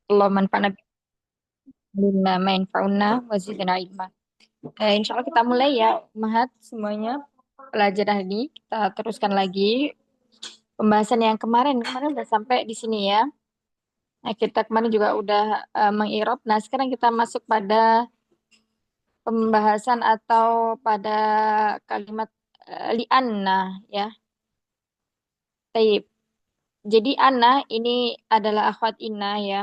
Allah manfa'na bima manfa'una wa zidna ilma. Insya Allah kita mulai ya, Mahat semuanya. Pelajaran ini kita teruskan lagi pembahasan yang kemarin. Kemarin udah sampai di sini ya. Nah, kita kemarin juga udah mengirob. Nah, sekarang kita masuk pada pembahasan atau pada kalimat li'anna ya. Taib. Jadi Anna ini adalah akhwat Inna ya.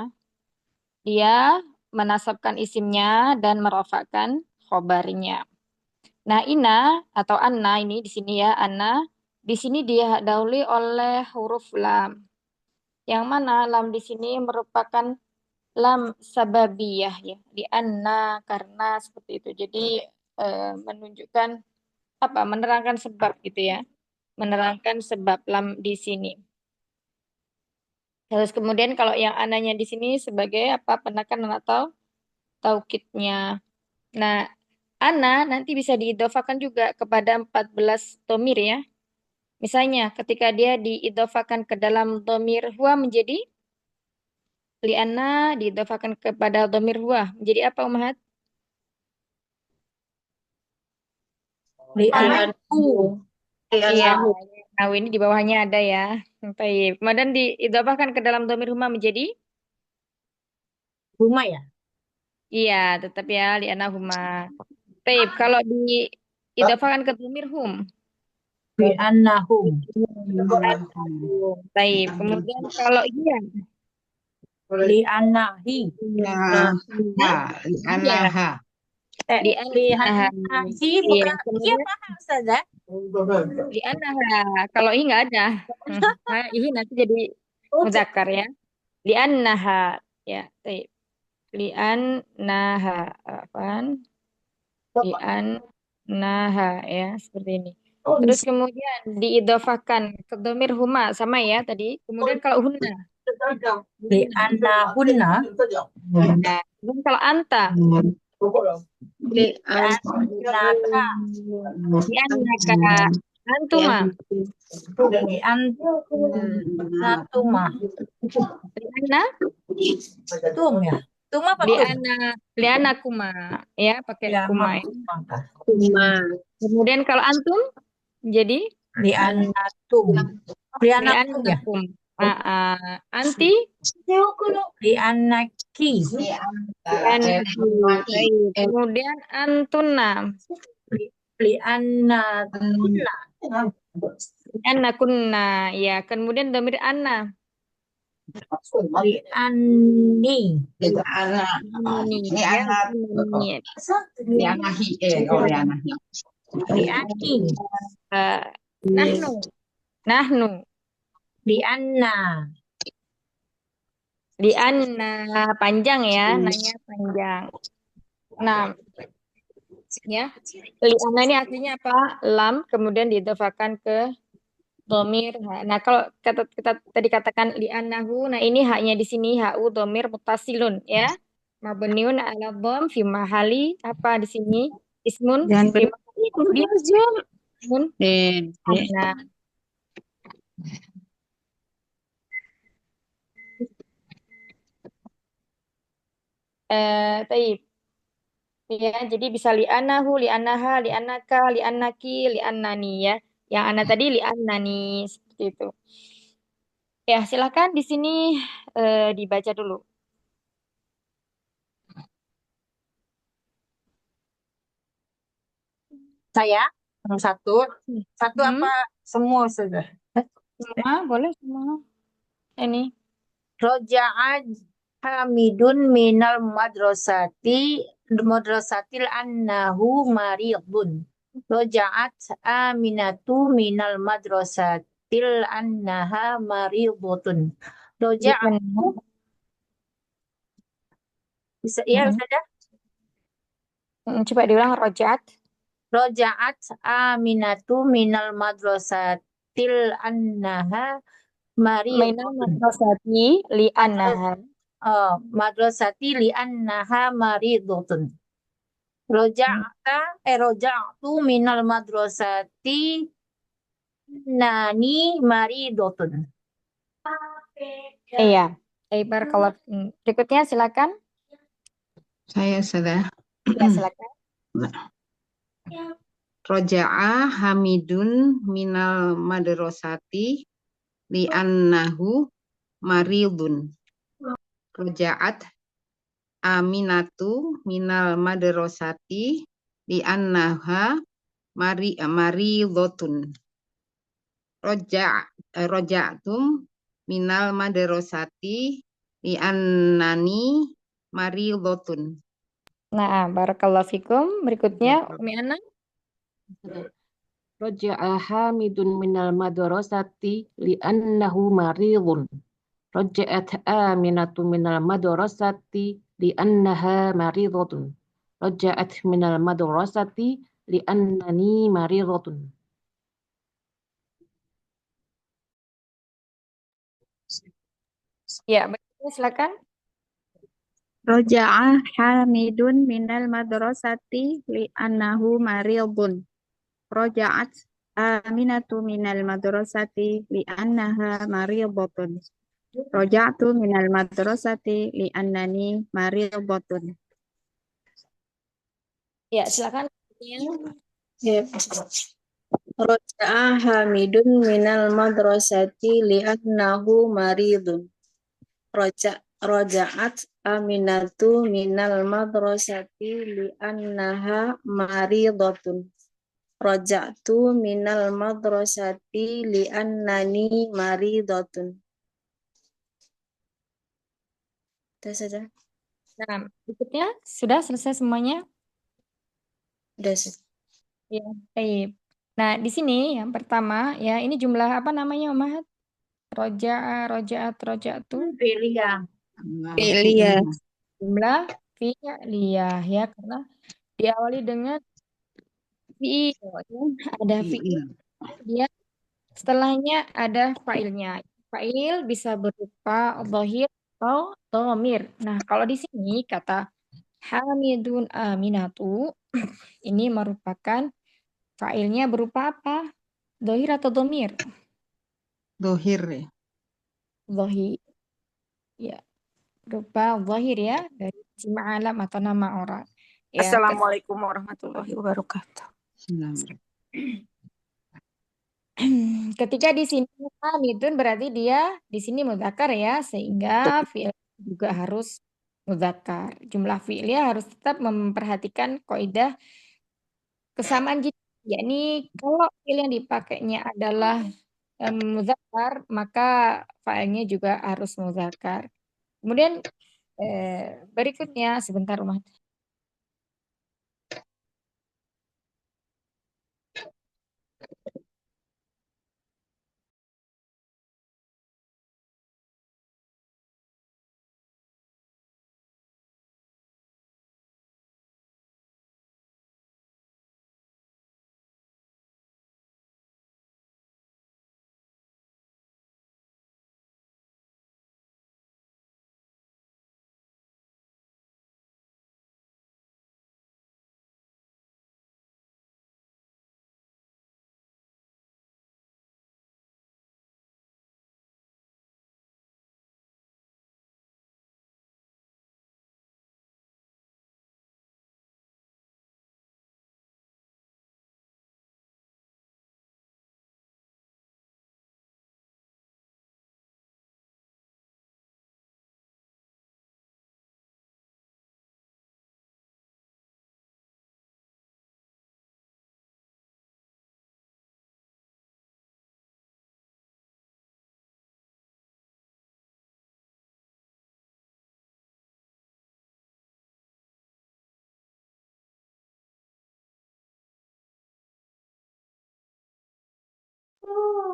Dia menasabkan isimnya dan merofakkan khobarnya. Nah, Ina atau Anna ini di sini ya, Anna di sini dia dahului oleh huruf lam. Yang mana lam di sini merupakan lam sababiyah ya, di Anna karena seperti itu. Jadi menunjukkan apa? Menerangkan sebab gitu ya. Menerangkan sebab lam di sini. Terus kemudian kalau yang ananya di sini sebagai apa? Penekanan atau taukidnya. Nah, ana nanti bisa diidofakan juga kepada 14 domir ya. Misalnya ketika dia diidofakan ke dalam domir huwa menjadi li'anna diidofakan kepada domir huwa. Menjadi apa Umahat? Li'annahu. Iya. Li'annahu. Nah, ini di bawahnya ada ya. Baik. Kemudian diidofahkan ke dalam domir huma menjadi Huma ya? iya, tetap ya li'anna huma. Baik. Kalau diidofahkan ke domir hum. Li'annahum. Baik. Kemudian kalau iya, Li'annahi. Nah, iya. anaha. Li'annaha. Li'annahi Iya. bukan. Iya Kemudian paham saja. li'annaha. Kalau i nggak ada. Nah, ini nanti jadi muzakkar ya. Li'annaha. Ya. Baik. Li'annaha. Apaan? Li'annaha ya. Seperti ini. Terus kemudian diidofahkan ke domir huma. Sama ya tadi. Kemudian kalau hunna. Li'annahunna. Nah, kemudian kalau anta. Li'annaka. Li'annaka. Antuma. Li'annatuma. Li'anna. Tum ya. Tum apa tum? Li'anna. Li'annakuma. Ya, pakai Ya, kuma ya. maka. Kemudian kalau antum. Jadi. Li'annatum. Li'annakum ya. Li'annakum. Anti. Li'annaki. Li'annaki. Baik. Kemudian antuna. Li'annakunna. Li'annakunna. Ya, kemudian domir anna. Li'anni. Anak. Ini Ini ya, anak. ini. Ini anahi. Oh, ini anahi. Li'anni. Eh, nahnu. Nahnu. Li'anna. Li'anna. Panjang ya, nanya panjang. Nah, ya. Li'anna ini artinya apa? Lam, kemudian diidofakan ke domir. Nah, kalau kita tadi katakan li'annahu, nah ini haknya di sini, ha'u domir mutasilun ya. Mabniun ala dhom fi mahali, apa di sini? Ismun Jangan fi berisik, mahali Zoom. ismun. Nah, taib. Ya, jadi bisa li'anahu, li'anaha, li'anaka, li'anaki, li'annani ya. Yang ana tadi li'annani seperti itu. Ya, silakan di sini dibaca dulu. Saya satu. Satu Hmm, apa semua sudah? semua boleh semua. Ini. Roja'a Hamidun minal madrasatil annahu maridun. Roja'at Aminatu minal madrasatil annaha maridun. Roja'at Sebutkan. bisa ya Mm-mm. saja. Coba diulang rojat. Roja'at Aminatu minal madrasatil annaha Mainan maridun. madrasati li Madras anaha. madrasati li annaha maridun. Roja'tu minal madrasati nani maridotun. Iya. Kalau berikutnya silakan. Saya sudah. Ya, silakan. Roja'a Hamidun minal madrasati li'annahu maridun. Roja'at Aminatu minal madrasati li'annaha maridotun. Roja'tum minal madrasati li'annani maridotun. Nah, barakallahu fikum. Berikutnya, Umi Ana. Raja'a Hamidun minal madrasati li'annahu maridun. Raja'at Aminatu minal madrasati li'annaha maridatun. Raja'at minal madrasati li'annani maridatun. Ya, berikutnya silakan. Roja'a Hamidun minal madrasati li'annahu maridun. Roja'at Aminatu minal madrasati li'annaha maridatun. Roja'tu minal madrasati li'annani maridatun. Ya, silakan. Ya. Roja'a Hamidun minal madrasati li'annahu maridun. Roja'at Aminatu minal madrasati li'annaha maridatun. Roja'tu minal madrasati li'annani maridatun. Itu saja. Nah, berikutnya sudah selesai semuanya. Udah sih. Ya, baik. Nah, di sini yang pertama ya, ini jumlah apa namanya, Umahat? Rojaatu. Fi'liyah. Fi'liyah. Jumlah fi'liyah ya, karena diawali dengan fi'il. Ada fi'il, dia setelahnya ada fa'ilnya. Fa'il bisa berupa dhahir atau dhamir. Nah, kalau di sini kata Hamidun Aminatu ini merupakan fa'ilnya berupa apa? Dhahir atau dhamir? Dohir ya. Dhahir. Ya, berupa dhahir ya, dari isim alam atau nama orang. Ya, Assalamualaikum warahmatullahi wabarakatuh. ketika di sini Hamidun berarti dia di sini mudzakkar ya, sehingga fi'il juga harus mudzakkar. Jumlah fi'ilnya harus tetap memperhatikan kaidah kesamaan jenis, yakni kalau fi'il yang dipakainya adalah mudzakkar, maka fa'ilnya juga harus mudzakkar. Kemudian berikutnya sebentar Umar.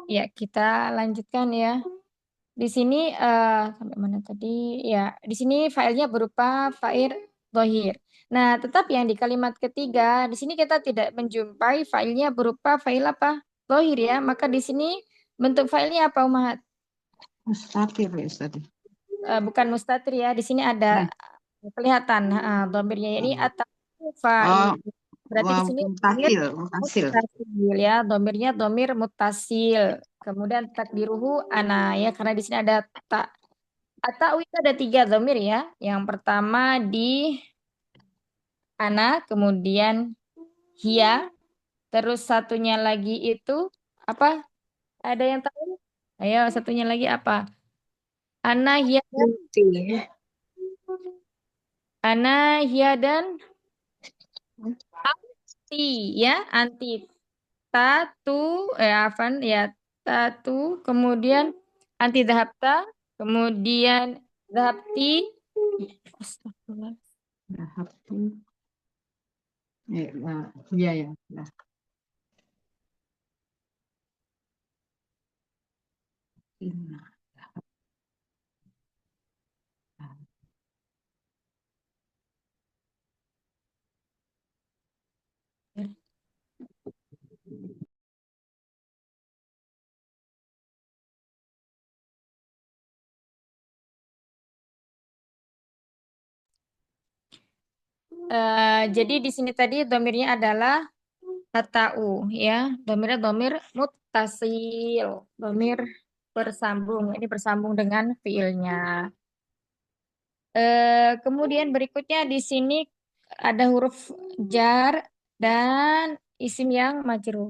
Ya, kita lanjutkan ya. Di sini sampai mana tadi? Ya, di sini failnya berupa fa'il dhahir. Nah, tetap yang di kalimat ketiga, di sini kita tidak menjumpai failnya berupa fa'il apa? Dhahir ya. Maka di sini bentuk failnya apa, Umahat? Mustatir ya Ustaz. Bukan mustatir ya. Di sini ada kelihatan dhamirnya, ini atau fa'il. Berarti di sini mutasil. ya, domirnya domir mutasil. Kemudian takdiruhu ana ya, karena di sini ada tak Atau itu ada 3 domir ya. Yang pertama di ana, kemudian hia, terus satunya lagi itu apa? Ada yang tahu? Ayo, satunya lagi apa? Ana, hia, dan Anti. ana, hia, dan anti ya, anti. Tatu, afan ya, tatu, kemudian anti dahapta, kemudian dahapti. Astagfirullah. Dahabtu. Nah, iya ya. Nah, inna. Jadi di sini tadi domirnya adalah atau ya, domirnya domir muttasil, domir bersambung. Ini bersambung dengan fiilnya. Kemudian berikutnya di sini ada huruf jar dan isim yang majrur.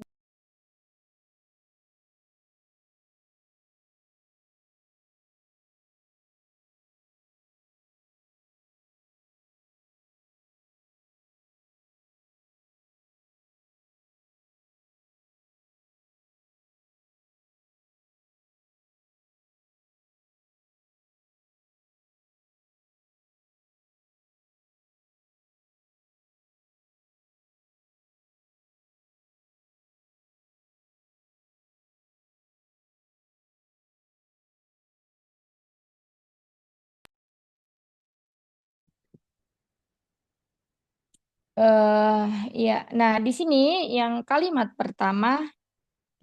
eh ya, nah di sini yang kalimat pertama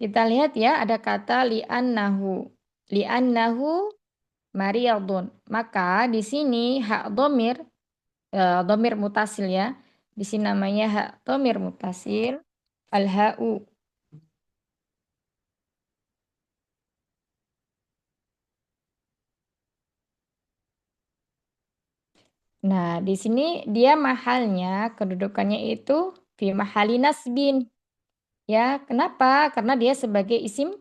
kita lihat ya ada kata li'annahu. Li'annahu mariyadun. Maka di sini hak domir, domir mutasil ya. Di sini namanya hak domir mutasil al-ha'u. Nah, di sini dia mahalnya kedudukannya itu fi mahali nasbin. Ya, kenapa? Karena dia sebagai isim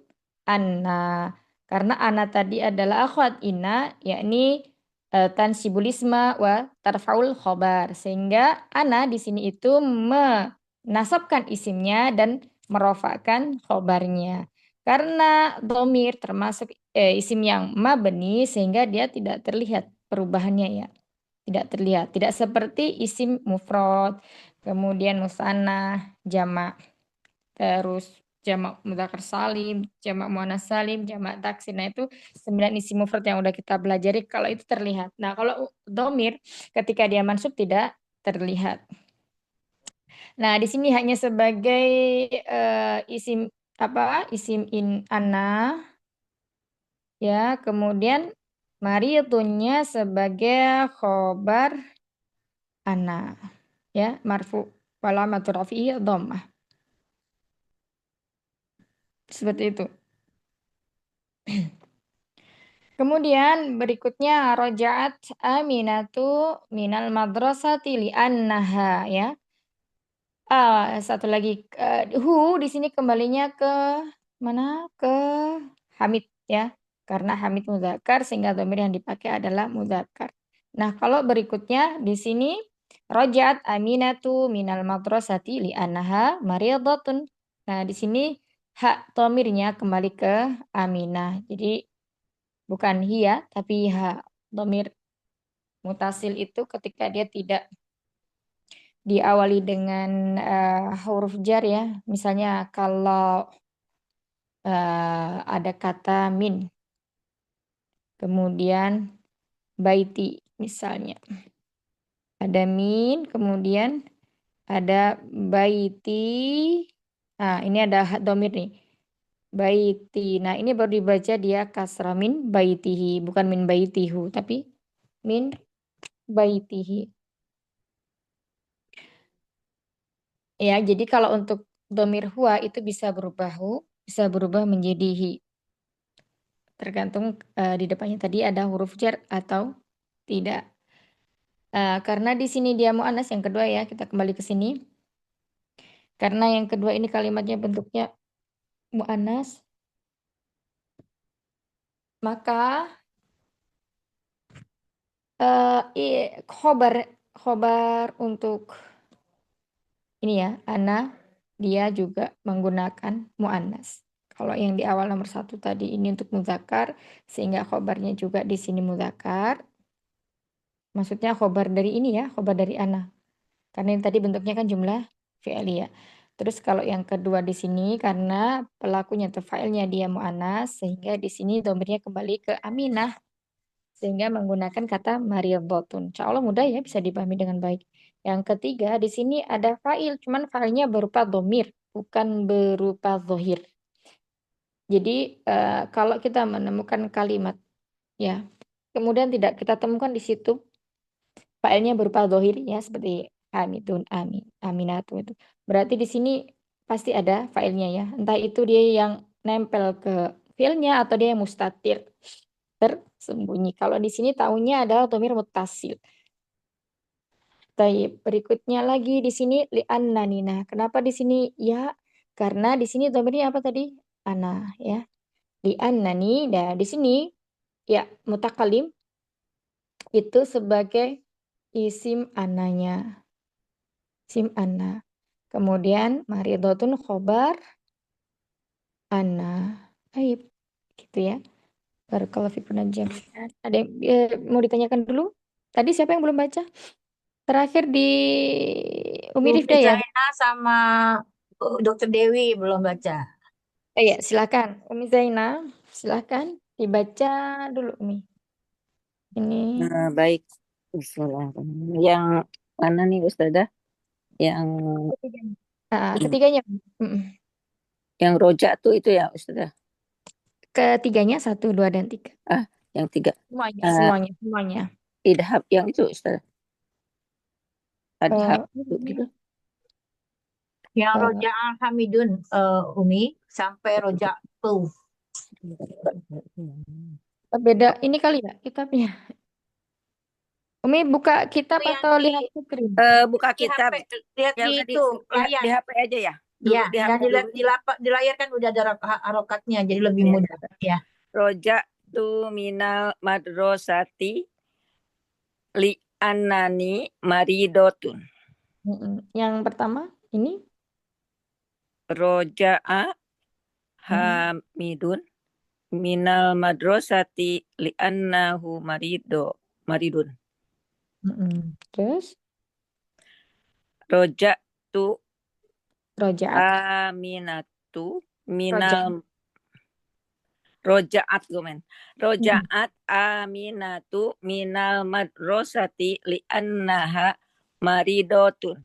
anna. Karena anna tadi adalah akhwat inna, yakni tansibul isma wa tarfaul khobar. Sehingga anna di sini itu menasabkan isimnya dan merofakkan khobarnya. Karena domir termasuk isim yang mabni sehingga dia tidak terlihat perubahannya ya. Tidak terlihat. Tidak seperti isim mufrad, kemudian musanna, jamak. Terus jamak mudzakkar salim, jamak muannas salim, jamak taksir. Nah, itu 9 isim mufrad yang udah kita pelajari kalau itu terlihat. Nah, kalau domir ketika dia mansub tidak terlihat. Nah, di sini hanya sebagai isim apa? Isim in ana ya, kemudian mariyatunya sebagai khobar ana ya, marfu wala rafi'i dhammah. Seperti itu. Kemudian berikutnya rojaat aminatu minal madrasati li'annaha ya. Satu lagi di sini kembalinya ke mana? Ke Hamid ya. Karena Hamid mudzakkar sehingga dhamir yang dipakai adalah mudzakkar. Nah, kalau berikutnya di sini rojaat aminatu minal madrasati li'annaha mariyadatun. Nah, di sini hak dhamirnya kembali ke Aminah. Jadi bukan hia tapi ha. Domir mutasil itu ketika dia tidak diawali dengan huruf jar ya. Misalnya kalau ada kata min, kemudian baiti misalnya. Ada min, kemudian ada baiti. Nah, ini ada domir nih. Baiti. Nah, ini baru dibaca dia kasra min baitihi, bukan min baitihu, tapi min baitihi. Ya, jadi kalau untuk domir huwa itu bisa berubah hu, bisa berubah menjadi hi. tergantung di depannya tadi ada huruf jar atau tidak. Karena di sini dia muannas yang kedua ya, kita kembali ke sini. Karena yang kedua ini kalimatnya bentuknya muannas, maka khobar untuk ini ya, ana dia juga menggunakan muannas. Kalau yang di awal nomor 1 tadi ini untuk muzakkar, sehingga khobarnya juga di sini muzakkar. Maksudnya khobar dari ini ya, khobar dari ana. Karena ini tadi bentuknya kan jumlah fi'liyah. Terus kalau yang kedua di sini karena pelakunya atau fa'ilnya dia mu'annas sehingga di sini domirnya kembali ke aminah sehingga menggunakan kata mariyadhatun. Insya Allah mudah ya bisa dipahami dengan baik. Yang ketiga di sini ada fa'il, cuman fa'ilnya berupa domir, bukan berupa zohir. Jadi kalau kita menemukan kalimat ya, kemudian tidak kita temukan di situ fa'ilnya berupa zohir ya seperti hamidun, aminatu itu. Berarti di sini pasti ada fa'ilnya ya. Entah itu dia yang nempel ke fiilnya atau dia yang mustatir tersembunyi. Kalau di sini taunya adalah dhamir muttasil. Taib. Berikutnya lagi di sini li'annani. Nah, kenapa di sini ya? Karena di sini dhamirnya apa tadi? Ana ya. Li'annani. Nah, di sini ya mutakalim itu sebagai isim ananya. Isim ana. Kemudian maridotun khobar ana. Taib. Gitu ya. Barakallahu fikum najam. Ada yang mau ditanyakan dulu? Tadi siapa yang belum baca? Terakhir di Umi Umi Rifda ya? Zainah sama Dokter Dewi belum baca. Ya, silakan. Umi Zaina, silakan dibaca dulu Umi. Ini Baik. Bismillahirrahmanirrahim. Yang mana nih Ustazah? Yang ketiganya. Mm-mm. yang roja tuh itu ya Ustazah. Ketiganya 1, 2, dan 3. Yang 3. Semuanya. Idhab yang itu Ustazah. Adhab gitu. Yang roja'ah hamidun Umi sampai roja'tu. Beda ini kali ya kitabnya. Umi buka kitab Yang atau di- lihat screen? Buka Di kitab. HP, lihat Ya di udah itu layar. di HP aja ya. Ya, Di yang HP dulu. di layar kan udah ada harokatnya, jadi lebih Ya. mudah. Ya. Roja tu minal madrasati li anani maridotun. Yang pertama ini Roja'a hamidun minal madrasati li annahu maridun. Terus Roja tu rojaat. aminatu minal rojaat gomen. Rojaat aminatu minal madrasati li annaha maridotun.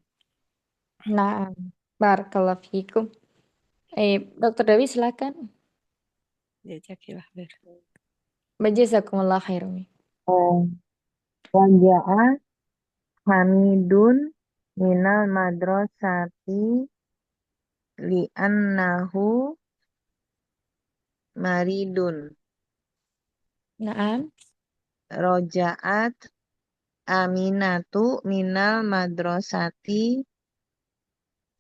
Nah, barakallahu fikum. Dokter Dewi silakan. Jazakallah khair. Jazakumullah khair Umi. Raja'a hamidun minal madrasati li'annahu maridun. Naam. Roja'at aminatu minal madrasati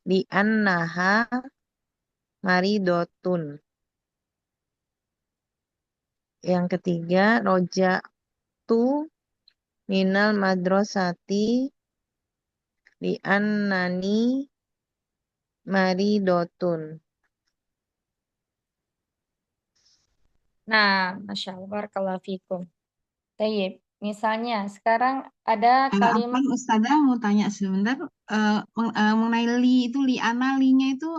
li'annaha maridotun. Yang ketiga, roja'tu minal madrasati li'annani maridotun. Nah, Masya Allah, barakallahu fikum. Tayyib. Misalnya, sekarang ada kalimat, Afwan Ustazah mau tanya sebentar mengenai li itu li'ana linya itu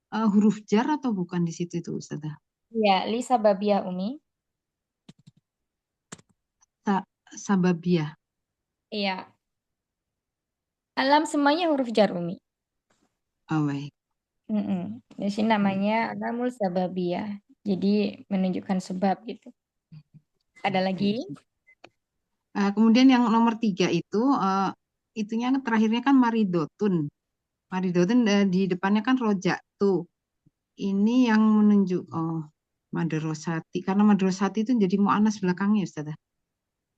huruf jar atau bukan di situ itu Ustazah? ya, li sababiyah Umi. Sababiyah. Iya. Alam semuanya huruf jar Umi. Oh, baik. Di sini namanya alamul sababiyah. Jadi menunjukkan sebab gitu. Ada lagi? Kemudian yang nomor 3 itu itunya terakhirnya kan maridotun. Maridotun di depannya kan roja tuh. Ini yang menunjuk Madrasati. Karena madrasati itu jadi mu'annas belakangnya, Ustazah.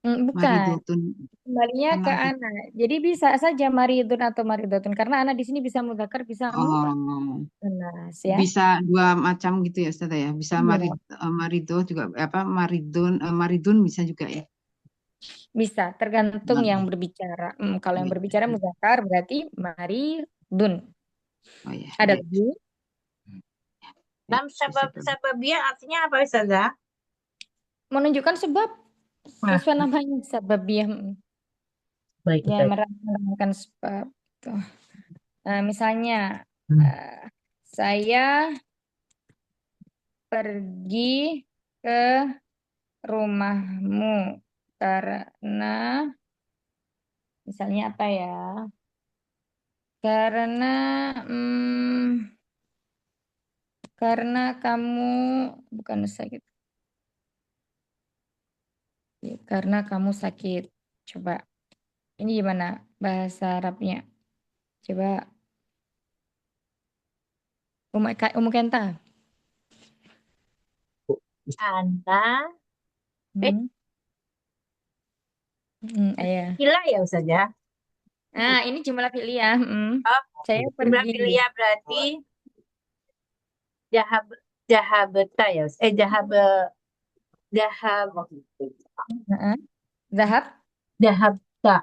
Bukan. Maridotun. Kembalinya Karena ke apa? ana. Jadi bisa saja maridun atau maridotun. Karena ana di sini bisa mudzakkar, bisa Oh, muannas ya. bisa dua macam gitu ya, Ustazah ya. Bisa Iya, marido juga, apa maridun bisa juga ya. bisa. Tergantung yang Hmm. berbicara. Kalau yang Iya. berbicara mudzakkar berarti maridun. Oh ya, Ada iya. lagi? Lam Bisa. sababiyah artinya apa Ustazah? Menunjukkan sebab Nah, sesuai namanya sababiyah. baik Ya, baik. menerangkan sebab. Tuh. Nah, misalnya Hmm. saya pergi ke rumahmu karena misalnya apa ya? Karena karena kamu bukan sakit. Ya, karena kamu sakit. Coba. Ini gimana bahasa Arabnya? Coba Kenta. Ana Hmm. Ayah. gila ya Ustazah. Nah, ini jumlah fi'liyah. Oh, Saya jumlah pergi. fi'liyah berarti jahab jahabata ya. Jahab Heeh. Zahab. jahabta.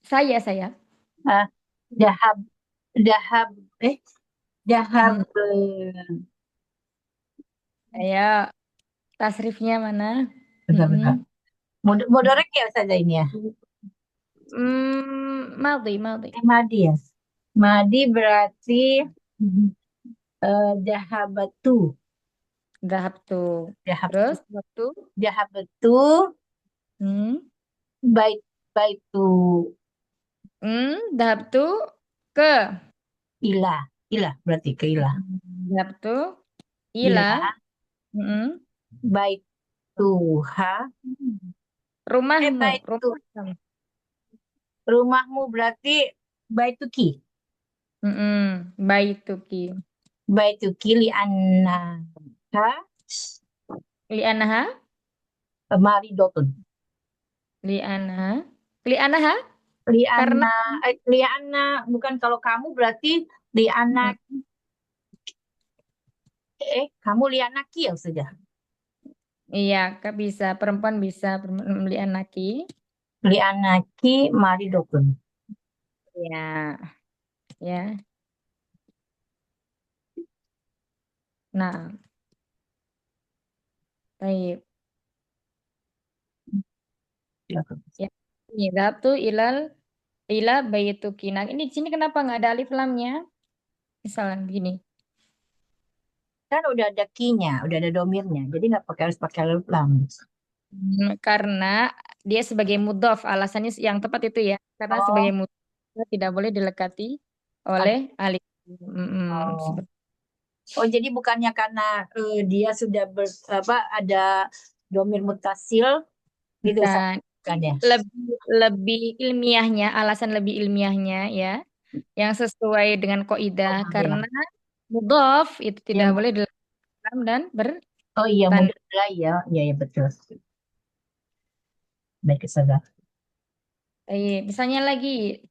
Saya. Ah, jahab jahab jahab Saya tasrifnya mana? bentar. Mudorek ya Ustazah ini ya. Maldi. Madi ya. Madi berarti jahabatu. Zahab tuh. Jahabtu. Terus waktu Jahabatu bait baitu Zahab tuh ke ilah. Ilah berarti ke ilah. Zahab tuh ila Ilah baituha. rumahmu. Baitu. Rumahmu berarti baituki. Baituki. Baituki li annaka Li'anaha maridotun. Li'anaha Li karena anna li anna bukan kalau kamu berarti li anak kamu li anaki ya saja. iya Kak bisa perempuan bisa li'anaki Li anaki maridotun. ya. Nah, baik. Ya. Ya. Ini Zahab tuh ila baituki. Nah, ini di sini kenapa nggak ada alif lamnya? Misalnya begini. Kan udah ada kinya, udah ada domirnya. Jadi nggak harus pakai alif lam. Karena dia sebagai mudhof, alasannya yang tepat itu ya. Karena sebagai Oh, mudhof tidak boleh dilekati oleh alif. oh. Oh, jadi bukannya karena dia sudah ada domir mutasil gitu Bukan. kan ya? Lebih ilmiahnya, alasan lebih ilmiahnya ya, yang sesuai dengan kaidah Oh, karena ya. mudhof itu tidak Ya. boleh dilekatkan dan Oh iya, bertanda. mudah ya. Iya, ya betul. Baik, saudara. Misalnya lagi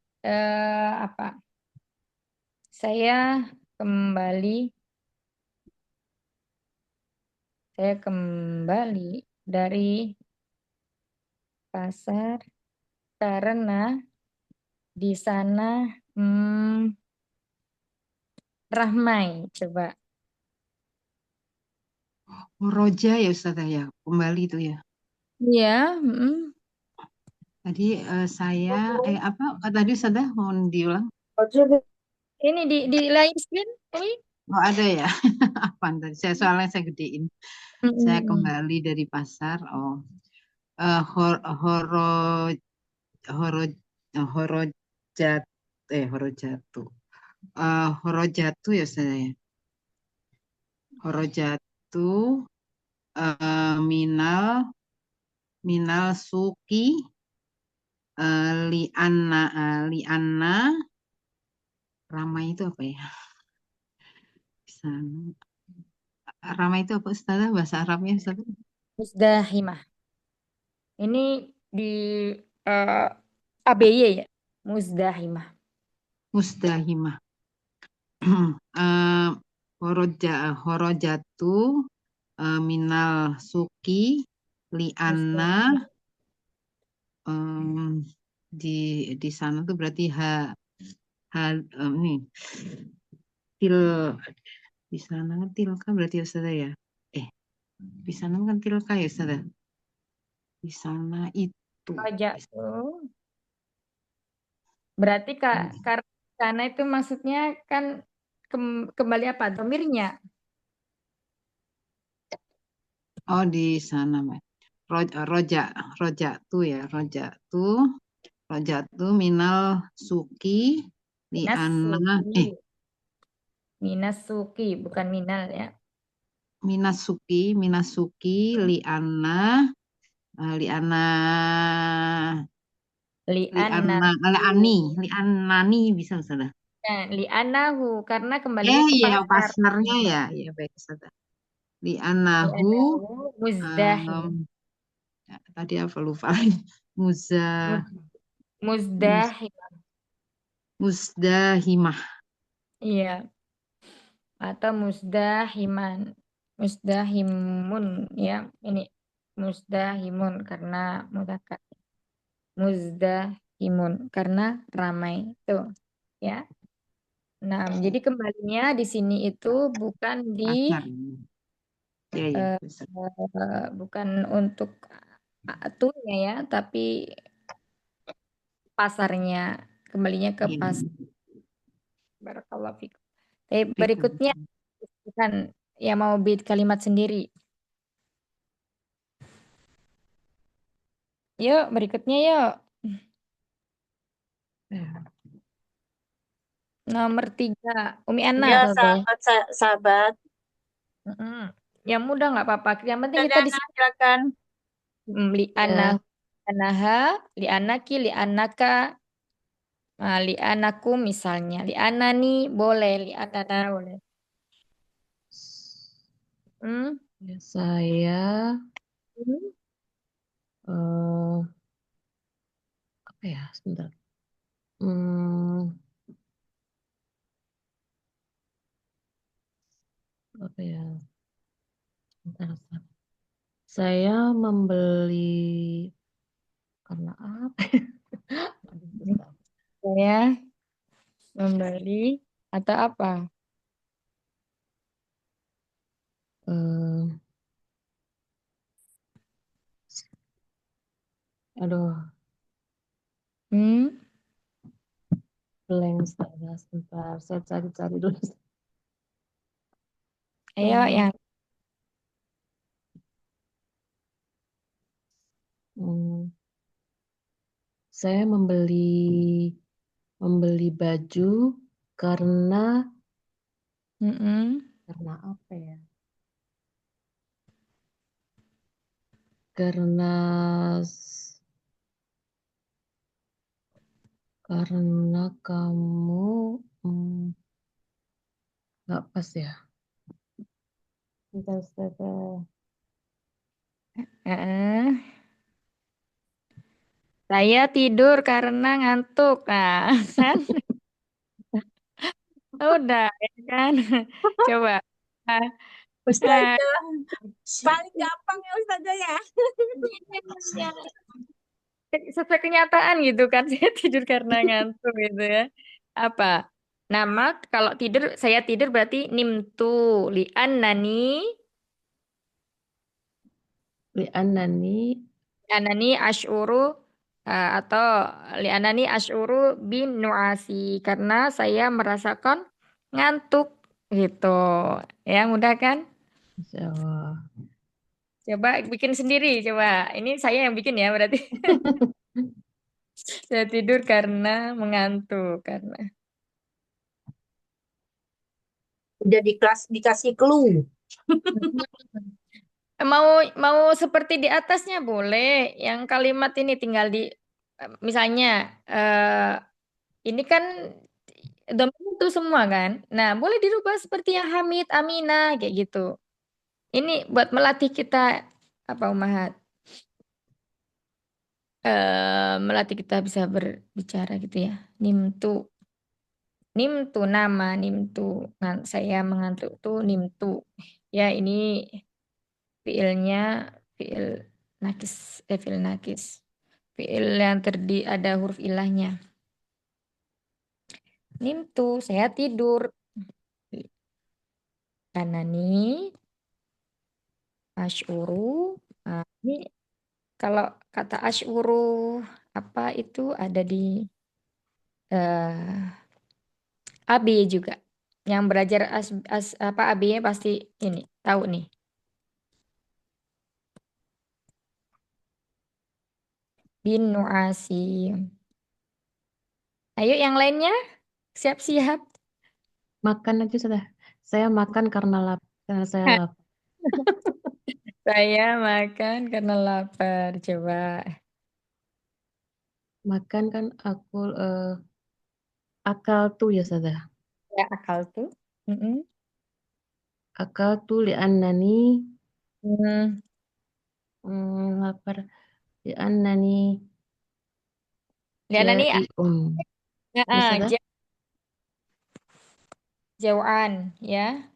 apa? Saya kembali, dari pasar karena di sana ramai. Coba. Roja ya, Ustazah ya. Kembali itu ya. Iya. Tadi saya apa tadi Ustazah mau diulang? Ini di lain screen ini. Oh ada ya. Apa tadi? Soalnya saya gedein. Saya kembali dari pasar. Oh, horo horo horojat horojatu. Horojatu ya saya ya. Horojatu minal suki lianna ramai itu apa ya? Di sana. Ramai itu apa Ustazah? Bahasa Arabnya Ustazah? Muzdahimah. Ini di eh, ABY ya. Muzdahimah. Musdahimah. Eh, horojatu minal suki li'anna Muzdahimah. em, di sana tuh berarti nih til di sana kan tilka berarti ya Ustazah ya. Di sana kan tilka ya Ustazah. Di sana itu. Raja tuh. Berarti karena sana itu maksudnya kan kembali apa? Domirnya. Oh di sana Mbak. Roja tuh ya roja tuh minal suki li'anna Minasuki. Minasuki, bukan minal ya. minasuki li'anna li'anna Li'anna. li'annani bisa Ustazah. Nah, li'anahu karena kembalinya ke Iya pasar. pasarnya ya baik Ustazah. Li'annahu Li'anahu muzdahim. tadi apa lupa lagi. Muzdahim. Musdahimah. Iya. Atau musdahiman. Musdahimun ya. Ini musdahimun karena mudzakkar. Muzdahimun karena ramai tuh ya. Nah, jadi kembalinya di sini itu bukan di Pasar. Ya eh, bisa. bukan untuk atunya ya, tapi pasarnya kembalinya ke Iya. pasar. Barakallahu fikum. Berikutnya kan ya mau bid kalimat sendiri. Yuk, berikutnya yuk. Nomor 3, Umi Ana Ya, Fadol. sahabat. Mm-mm. Yang mudah nggak apa-apa. Yang penting kita di Ustazah, silakan. li ana Ya, anaha, li anaki, li anaka, li anaku misalnya. Li anani boleh, li anana boleh. Hmm? ya, saya Hmm? eh apa ya? Sebentar. Apa ya? Sebentar. Saya membeli karena apa? Aduh, susah. Saya membeli atau apa? Eh, aduh, Hmm? blank saya sebentar. Saya cari-cari dulu. Ayo Eh, yang hmm, saya membeli baju karena Mm-mm. apa ya? Karena kamu nggak pas ya. Bentar, astaga. Saya tidur karena ngantuk. Nah, kan? Udah, ya kan? Coba. Ah, ah, Ustazah, paling gampang ya Ustazah ya. yang sesuai kenyataan gitu kan. Saya tidur karena ngantuk gitu ya. Apa? Nama kalau tidur saya tidur berarti nimtu li'annani Li'annani li'annani asyuru atau li'annani asyuru bin nuasi karena saya merasakan ngantuk gitu. Ya, mudah kan? Insya Allah. Coba bikin sendiri, coba. Ini saya yang bikin ya berarti. Saya tidur karena mengantuk karena. Udah di kelas dikasih clue. Mau mau seperti di atasnya boleh. Yang kalimat ini tinggal di misalnya ini kan domain itu semua kan. Nah, boleh dirubah seperti yang Hamid, Amina kayak gitu. Ini buat melatih kita apa Umahat? Melatih kita bisa berbicara gitu ya. Nimtu. Nimtu nama, nimtu. Saya mengantuk tuh nimtu. Ya ini fiilnya fiil nakis, fiil nakis. Fiil yang ada huruf ilahnya. Nimtu, saya tidur. Kanani, asyuru. Nah, ini kalau kata asyuru apa itu ada di eh, AB juga. Yang belajar apa AB-nya pasti ini tahu nih. Bin nuasi. Ayo yang lainnya siap-siap. Makan aja sudah. Saya makan karena saya lapar. Saya makan karena lapar. Coba. Makan kan aku akal tuh ya sudah. Ya akal tuh. Mm-mm. Akal tuh li'annani Hmm. lapar li'annani Dan ini jai'un. Ya sudah. jauhan ya.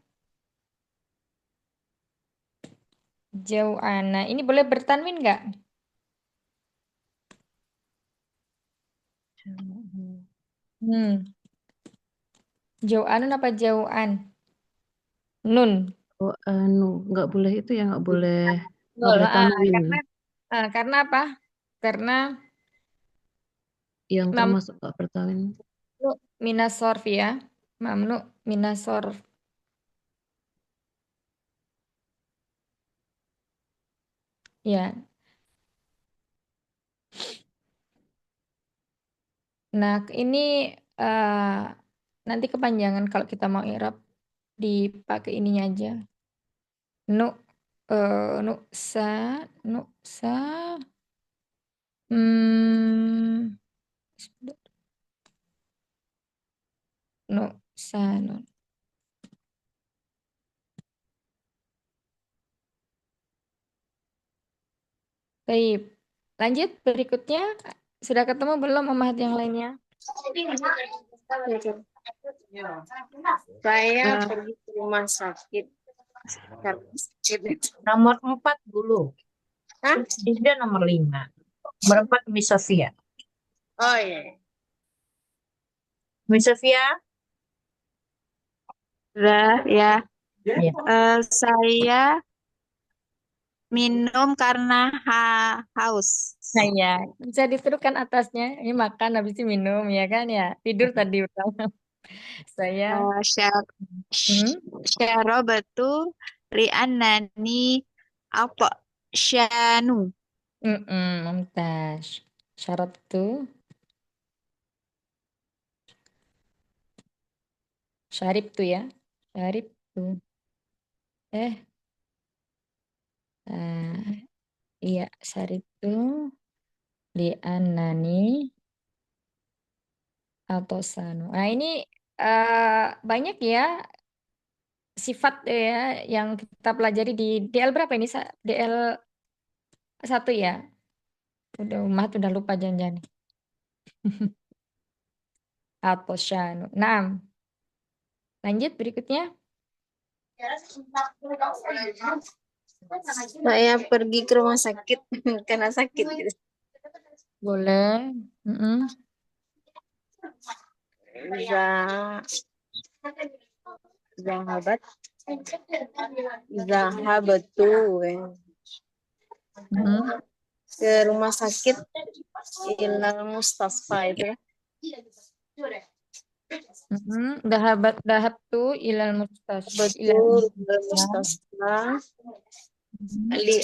Jauhan. Nah, ini boleh bertanwin nggak? Hmm. Jauhan apa jauhan? Nun. Oh, nggak boleh itu ya nggak boleh Betul. tanwin Karena apa? Karena yang mamnu termasuk nggak bertanwin. minas sorf ya. Mamnu minas sorf. Ya. Nah, ini eh, nanti kepanjangan kalau kita mau i'rab dipakai ininya aja. Nu nuksa nuksa hmm nuksa nun. Baik. Lanjut berikutnya sudah ketemu belum Umahat yang lainnya? Saya pergi ke rumah sakit karena sakit. Nomor 4 dulu. Hah? Ini nomor 5. Nomor 4 Miss Sofia. Oh iya. Miss Sofia? Sudah ya. Ya. Saya minum karena haus. Saya bisa diturukan atasnya. Ini makan habis itu minum ya kan ya. Tidur tadi utama. Saya hmm? Syarobatu li'annani apa syanu. Mumtaz. Syarat tuh syarib tuh ya. Syarib tuh. Eh, iya syarib tuh li anani atau sanu. Nah ini banyak ya sifat ya yang kita pelajari di DL berapa ini? DL 1 ya. Udah umat udah lupa jangan-jangan. Atau syanu. Nah, lanjut berikutnya. Saya pergi ke rumah sakit karena sakit gitu. Boleh. Mm-mm. Zahabat. Zahabatu Mm-mm. ke rumah sakit Ilal Mustasfa itu ya. Dahab tuh ilal mustasfa ilal Betul, Ilal mustasfa. Mustasfa Mm-mm. li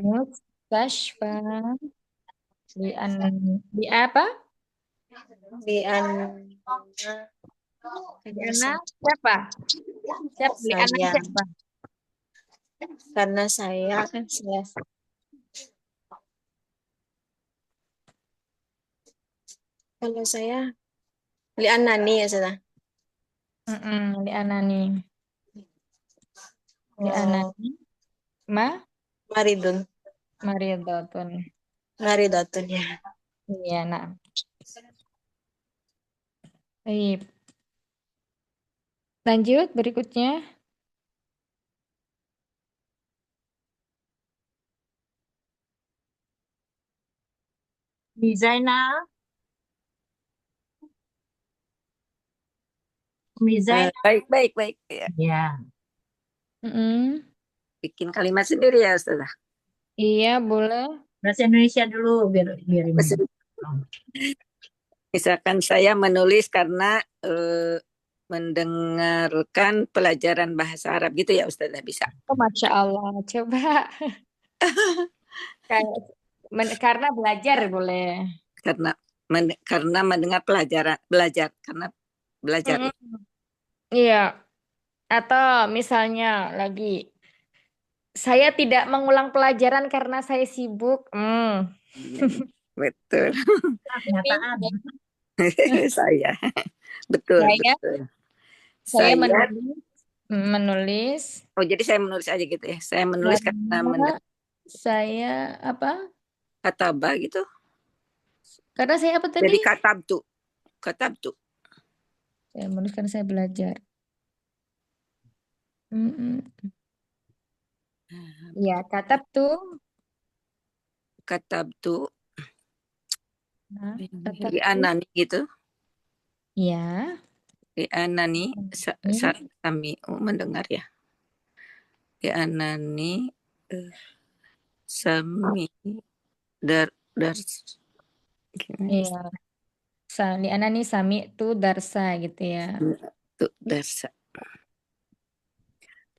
Mustasfa di apa? li Liana siapa? Siapa? Liana saya siapa? karena saya kan saya Kalau saya li'annani ya sudah. Li anani. Li Oh, anani. Ma. maridun. Maridatun. Maridatun ya. Iya, nah. Baik. Lanjut berikutnya. Mizaina, Mizaina. Baik, baik, baik. Ya, Ya, Mm-mm. bikin kalimat sendiri ya, Ustazah. Iya, boleh. bahasa Indonesia dulu biar ini. Misalkan saya menulis karena mendengarkan pelajaran bahasa Arab gitu ya, Ustazah, bisa. Oh, Masya Allah. Coba. Kayak karena belajar boleh. Karena karena mendengar belajar karena belajar Mm-mm. ya. Iya. Atau misalnya lagi, saya tidak mengulang pelajaran karena saya sibuk. Iya, iya. Betul. Kenyataan. Saya. Betul, Saya betul. saya Saya, menulis oh jadi saya menulis aja gitu ya. Saya menulis karena karena saya apa? kataba gitu. Karena saya apa tadi? Jadi katabtu. Katabtu. Saya menulis karena saya belajar. Mm-mm. Ya, katab tuh. Katabtu. Nah, katab Li tuh. anani gitu. Ya. Li anani Ini. kami mendengar ya. Li anani sami dar gimana Iya. Sali anani sami tuh darsa gitu ya. tuh darsa.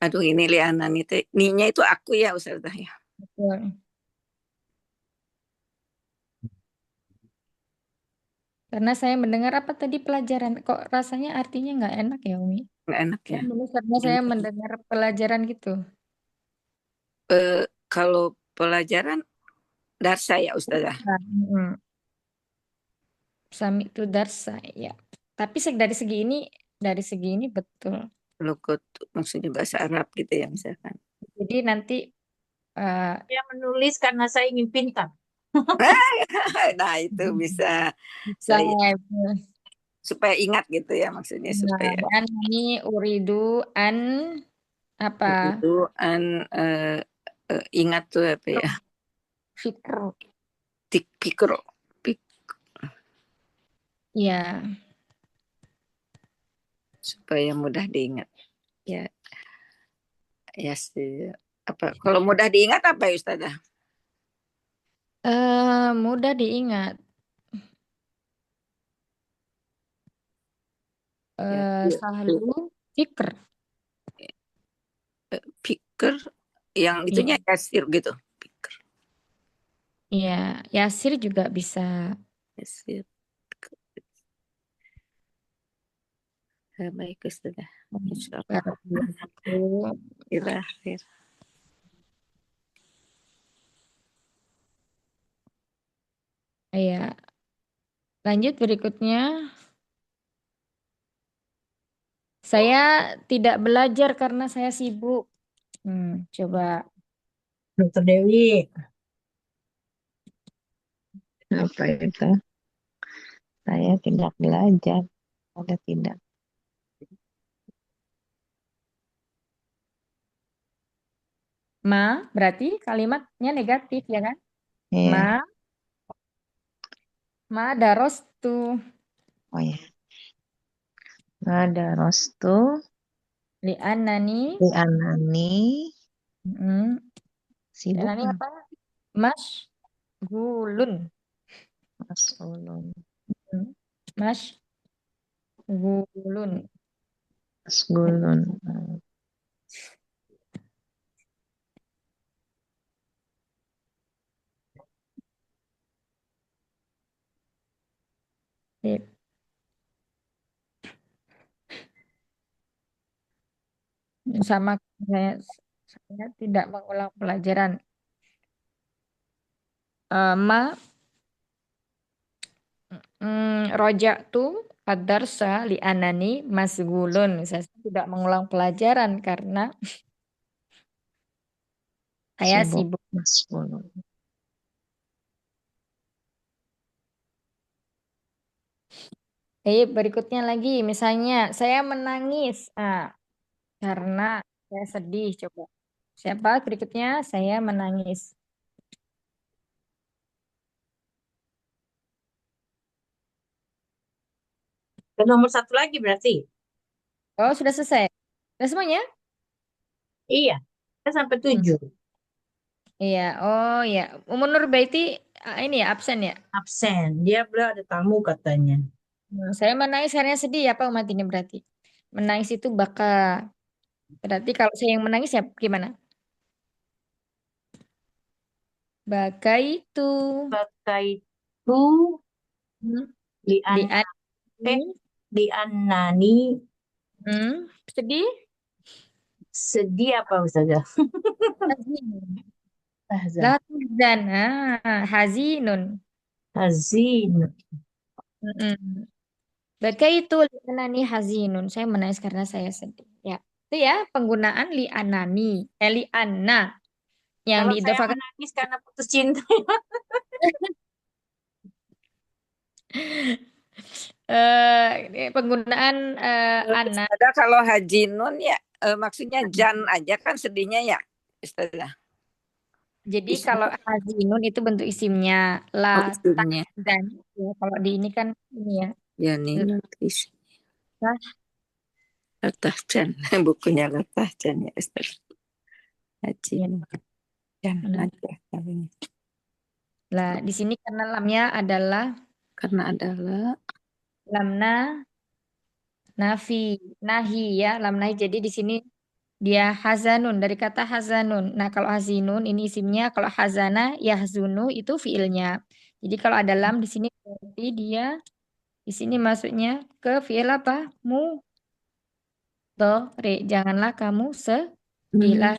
Aduh ini li anani teh. Ninya itu aku ya Ustazah ya. Betul. Karena saya mendengar apa tadi pelajaran. Kok rasanya artinya nggak enak ya, Umi? Nggak enak Saya ya. menulis karena saya mendengar pelajaran gitu. Kalau pelajaran darsa ya Ustazah. Nah, Sami itu darsa ya. Tapi dari segi ini betul. Lokot maksudnya bahasa Arab gitu ya misalkan. Jadi nanti eh, Saya menulis karena saya ingin pintar. Nah itu bisa saya saya supaya ingat gitu ya maksudnya nah, supaya dan ini uridu an apa itu ingat tuh apa ya fikr tik pikro pik, ya. supaya mudah diingat ya ya sih apa kalau mudah diingat apa ya Ustazah? Mudah diingat. Ya, ya, Sahlu fikr. pikir yang Ya, itunya yasir gitu pikir ya, Yasir juga bisa. yasir. Baik Ustazah insyaallah Barakallahu. akhir. Ya, lanjut berikutnya. Saya tidak belajar karena saya sibuk. Coba. Dokter Dewi, Apa itu? Saya tidak belajar. Ada tidak? Ma, berarti kalimatnya negatif ya kan? Ma, Iya. ma darostu. Oh ya. Ada rostu Li anani. di anani Hmm, Li sibuk anani kan? apa? Mas gulun. Mas ulun. Hmm, Mas gulun. Mas gulun. Sip. Sama saya tidak mengulang pelajaran. Ma Rojak tuh ad-darsa li anani masgulun. Saya tidak mengulang pelajaran karena saya Sibuk. sibuk. Masbulun. Berikutnya lagi, misalnya saya menangis karena saya sedih. Coba. Siapa berikutnya? Saya menangis. Ke nomor satu lagi berarti. Oh, sudah selesai. Sudah semuanya? Iya, kan sampai Hmm. 7. Iya, oh ya. Umur Nurbaiti ini ya absen ya. Absen. Dia beliau ada tamu katanya. Saya menangis karena sedih apa umat ini berarti. Menangis itu baka. Berarti kalau saya yang menangis ya gimana? Baka itu Pakai itu hmm, di di an eh ani di anani sedih sedih apa Ustazah? hazin. Tahzan. La tahzan. Hazinun. Hazin. Mm-mm. Baka itu li anani hazinun. Saya menangis karena saya sedih. Ya. Itu ya penggunaan li anani. Li anna yang Kalau saya diidofakan menangis karena putus cinta. penggunaan anak. Ada kalau Haji Nun ya maksudnya Jan aja kan sedihnya ya. Istilah. Jadi kalau hazinun itu bentuk isimnya la Istrinya. dan ya, kalau di ini kan ini ya. Ya nih nanti Latah Jan. Bukunya Latah Jan ya Istilah. Haji Ya, Nun. Jan benar. aja kalinya. Lah di sini karena lamnya adalah Karena adalah lamna nafi nahi ya lam nahi. Jadi di sini dia hazanun dari kata hazanun. Nah kalau hazinun ini isimnya, kalau hazana yahzunu itu fiilnya. Jadi kalau ada lam di sini berarti dia di sini masuknya ke fiil apa? Mudhari. Janganlah kamu sedih lah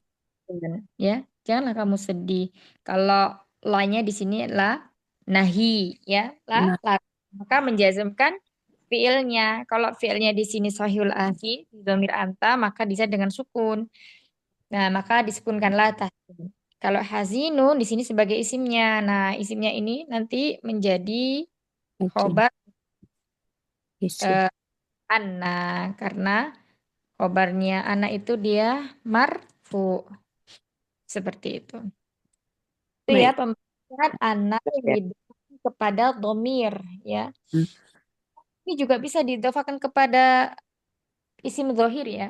ya. Janganlah kamu sedih. Kalau la-nya di sini lah nahi ya, nah, la. Maka menjazmkan fiilnya. Kalau fiilnya di sini sahihul akhir, dhamir anta, maka bisa dengan sukun. Nah, maka disukunkanlah tahsin. Kalau hazinun di sini sebagai isimnya. Nah, isimnya ini nanti menjadi Haji khobar isim. eh, anna karena khobarnya anak itu dia marfu seperti itu. Itu ya Baik. pembahasan anak yang Ya. didofakkan kepada domir ya. Hmm. Ini juga bisa didofakan kepada isim zohir ya.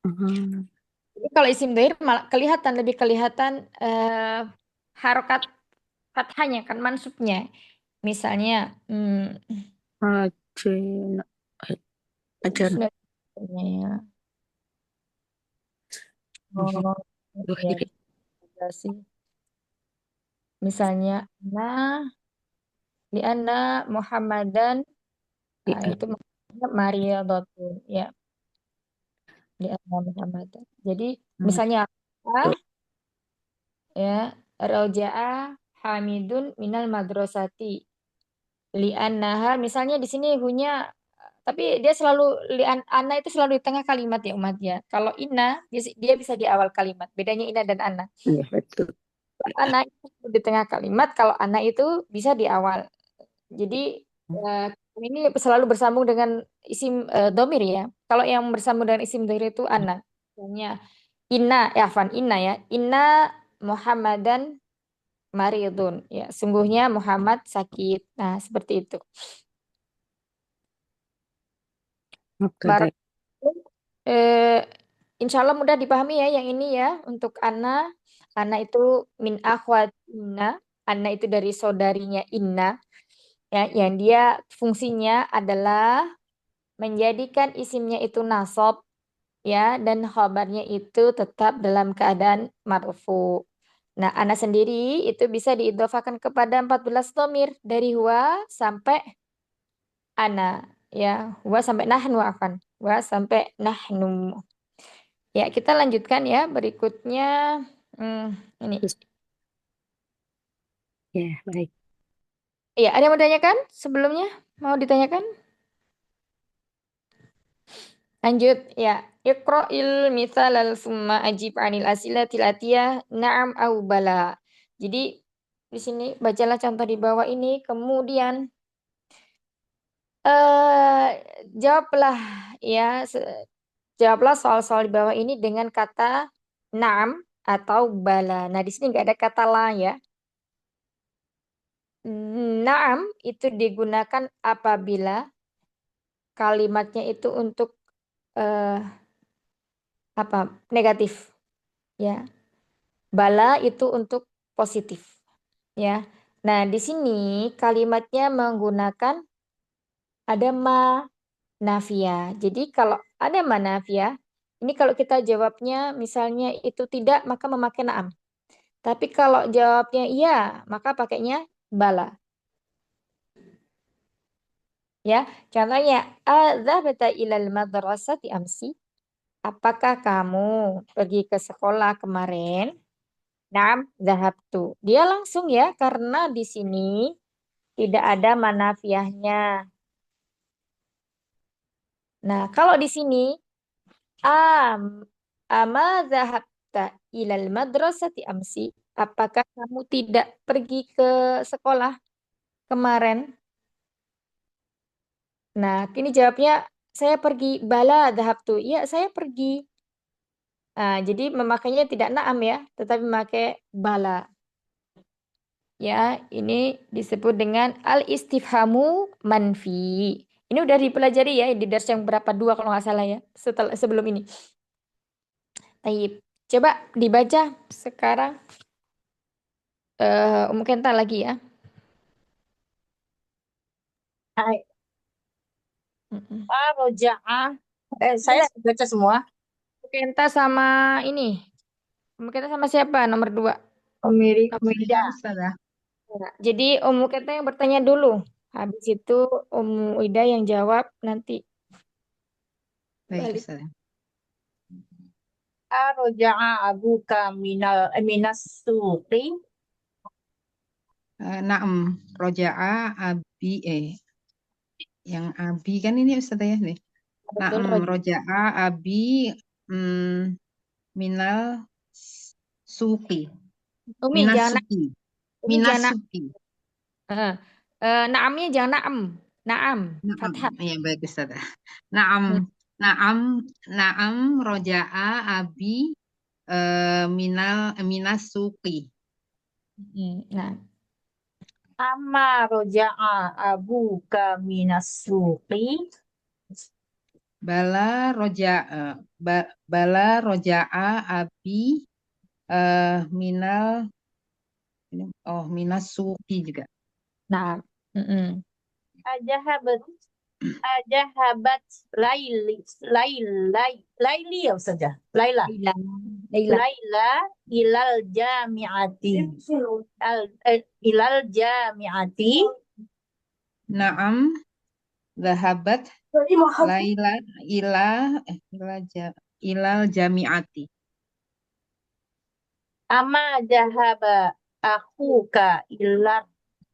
Hmm. Jadi kalau isim zohir malah kelihatan lebih kelihatan harokat fathahnya kan mansubnya. Misalnya Haji Ajan. sudah ya. Oh, ya, Zuhiri. ada sih. Misalnya di anna Muhammadan Ya. itu Maria Dotun ya di anna Muhammadan. Jadi misalnya apa ya Roja'a Hamidun minal madrasati li'annaha misalnya di sini hunya tapi dia selalu anna itu selalu di tengah kalimat ya umat ya. Kalau inna dia bisa di awal kalimat. Bedanya inna dan anna. Iya betul. Anak itu di tengah kalimat, kalau anak itu bisa di awal. Jadi eh, ini selalu bersambung dengan isim domir ya. Kalau yang bersambung dengan isim domir itu anak. Misalnya inna, afan inna ya. Inna Muhammadan maridun. Ya, sungguhnya Muhammad sakit. Nah, seperti itu. Oke, Barak baik. eh, insya Allah mudah dipahami ya yang ini ya untuk Ana. Ana itu min akhwat inna. Ana itu dari saudarinya Inna. Ya, yang dia fungsinya adalah menjadikan isimnya itu nasab ya dan khabarnya itu tetap dalam keadaan marfu. Nah, ana sendiri itu bisa diidhofakan kepada 14 domir dari huwa sampai ana ya, huwa sampai nahnu akan. Huwa sampai nahnu. Ya, kita lanjutkan ya berikutnya ini. Ya, baik. Iya, ada yang mau ditanyakan sebelumnya? Mau ditanyakan? Lanjut ya. Iqra'il mithalal summa ajib 'anil asilatil atiyah na'am au bala. Jadi di sini bacalah contoh di bawah ini, kemudian eh jawablah ya, jawablah soal-soal di bawah ini dengan kata na'am atau bala. Nah, di sini nggak ada kata la ya. Na'am itu digunakan apabila kalimatnya itu untuk eh, apa? Negatif ya. Bala itu untuk positif ya. Nah, di sini kalimatnya menggunakan ada ma nafia. Jadi kalau ada ma nafia, ini kalau kita jawabnya misalnya itu tidak, maka memakai naam. Tapi kalau jawabnya iya, maka pakainya bala. Ya, contohnya, adzhabta ilal madrasati amsi? Apakah kamu pergi ke sekolah kemarin? Naam, zahabtu. Dia langsung ya, karena di sini tidak ada manafiahnya. Nah, kalau di sini, am, ama zahabta ilal madrasati amsi? Apakah kamu tidak pergi ke sekolah kemarin? Nah, kini jawabnya, saya pergi. Bala zahabtu. Iya, saya pergi. Nah, jadi memakainya tidak naam ya, tetapi memakai bala. Ya, ini disebut dengan al-istifhamu manfi. Ini udah dipelajari ya di dars yang berapa dua kalau nggak salah ya, setelah sebelum ini. Taib. Coba dibaca sekarang. Mungkin tak lagi ya. Hai. Mm-mm. Roja'a. Saya baca semua. Mungkin tak sama ini. Mungkin tak sama siapa? Nomor dua. Komida. Ustazah. Ya, jadi Om Kenta yang bertanya dulu. Habis itu Om Ida yang jawab nanti Baik, balik. Ustazah. Roja'a abuka minas suqi. Naam, roja'a abi yang abi kan ini Ustazah ya nih. Betul, Naam, roja'a abi mm, minal suqi. Umi Minas jangan suqi. Umi Minas jangan suqi. eh, naamnya jangan naam. Naam, Naam, fathah. ya baik Ustazah. Naam, Hmm. naam, naam roja'a abi minas suqi. Nah, Amma roja'a abuka minas suqi. Bala bala roja'a abi minal minas suqi juga. nah, mm-mm. Ajahabat ajahabat Laili ya saja. Laila. Laila, Laila. Laila ilal jami'ati. Ilal jami'ati. Naam, zahabat Laila ilal jami'ati. Ama jahaba akhuka ilar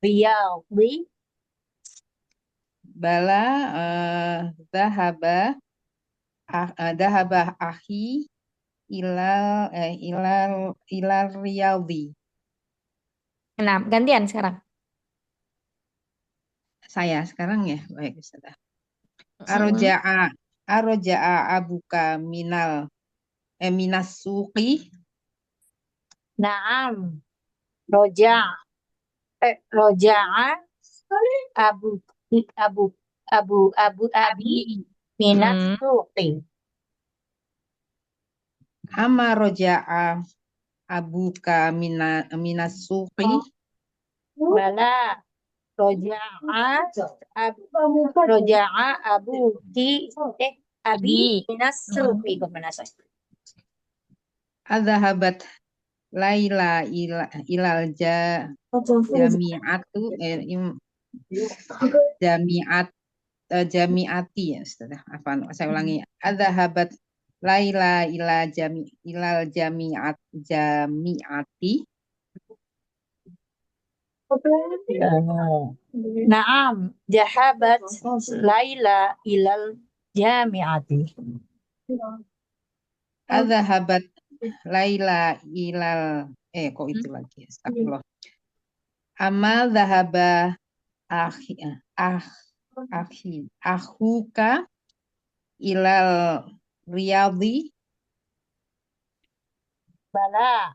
riyadhi. Bala zahaba akhi ilal riyadhi. Nah, gantian sekarang. Saya sekarang ya, baik Ustazah. Mm-mm. Aroja'a abuka minas suqi. Naam. Roja roja'a abu abu abi minas Mm-mm. suqi. Ama roja'a abuka minas suqi. Bala roja'a abuki abi Abi. minas suqi. Kemana saya? Adzahabat Laila ilal jami'atu jami'at jami'ati ya Ustazah. Saya ulangi. Adzahabat Laila ilal jami'ati. Naam, jahabat Laila ilal jami'ati. Adzahabat Laila ilal kok itu lagi. Astagfirullah. Amal dhahaba akhi ah akhi akhuka ilal riyadhi. Bala,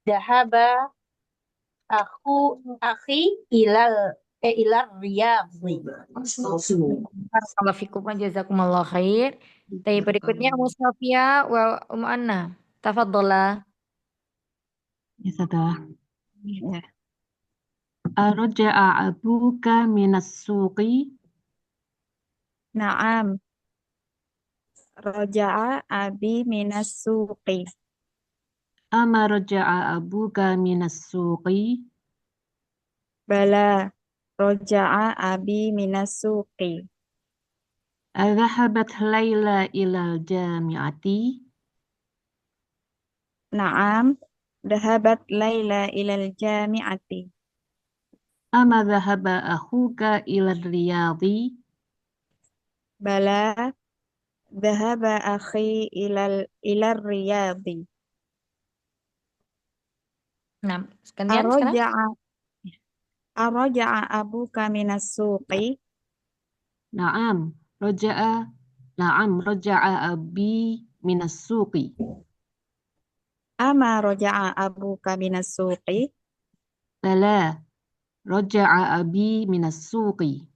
jahaba akhi ilal riyadhi. Barakallahu fikum wa jazakumullah khair. Tapi berikutnya Mustafia wa Anna. Tafadhala. Ya sudah. Ya. Arja'a abuka minas suqi. Naam. Roja'a abi minas suqi. Ama raja'a abuka minas suqi. Bala. Roja'a abi minas suqi. Adhahabat Laila ilal jami'ati. Naam. Dhahabat Laila ilal jami'ati. Ama dhahaba akhuka ilal riyadhi. Bala. Dhahaba akhi ilal riyadhi. Nah, gantian sekarang. Arroja'a abuka minas suqi. Naam, raja'a abi minas suqi. Ama roja'a abuka minas suqi. Bala, raja'a abi minas suqi.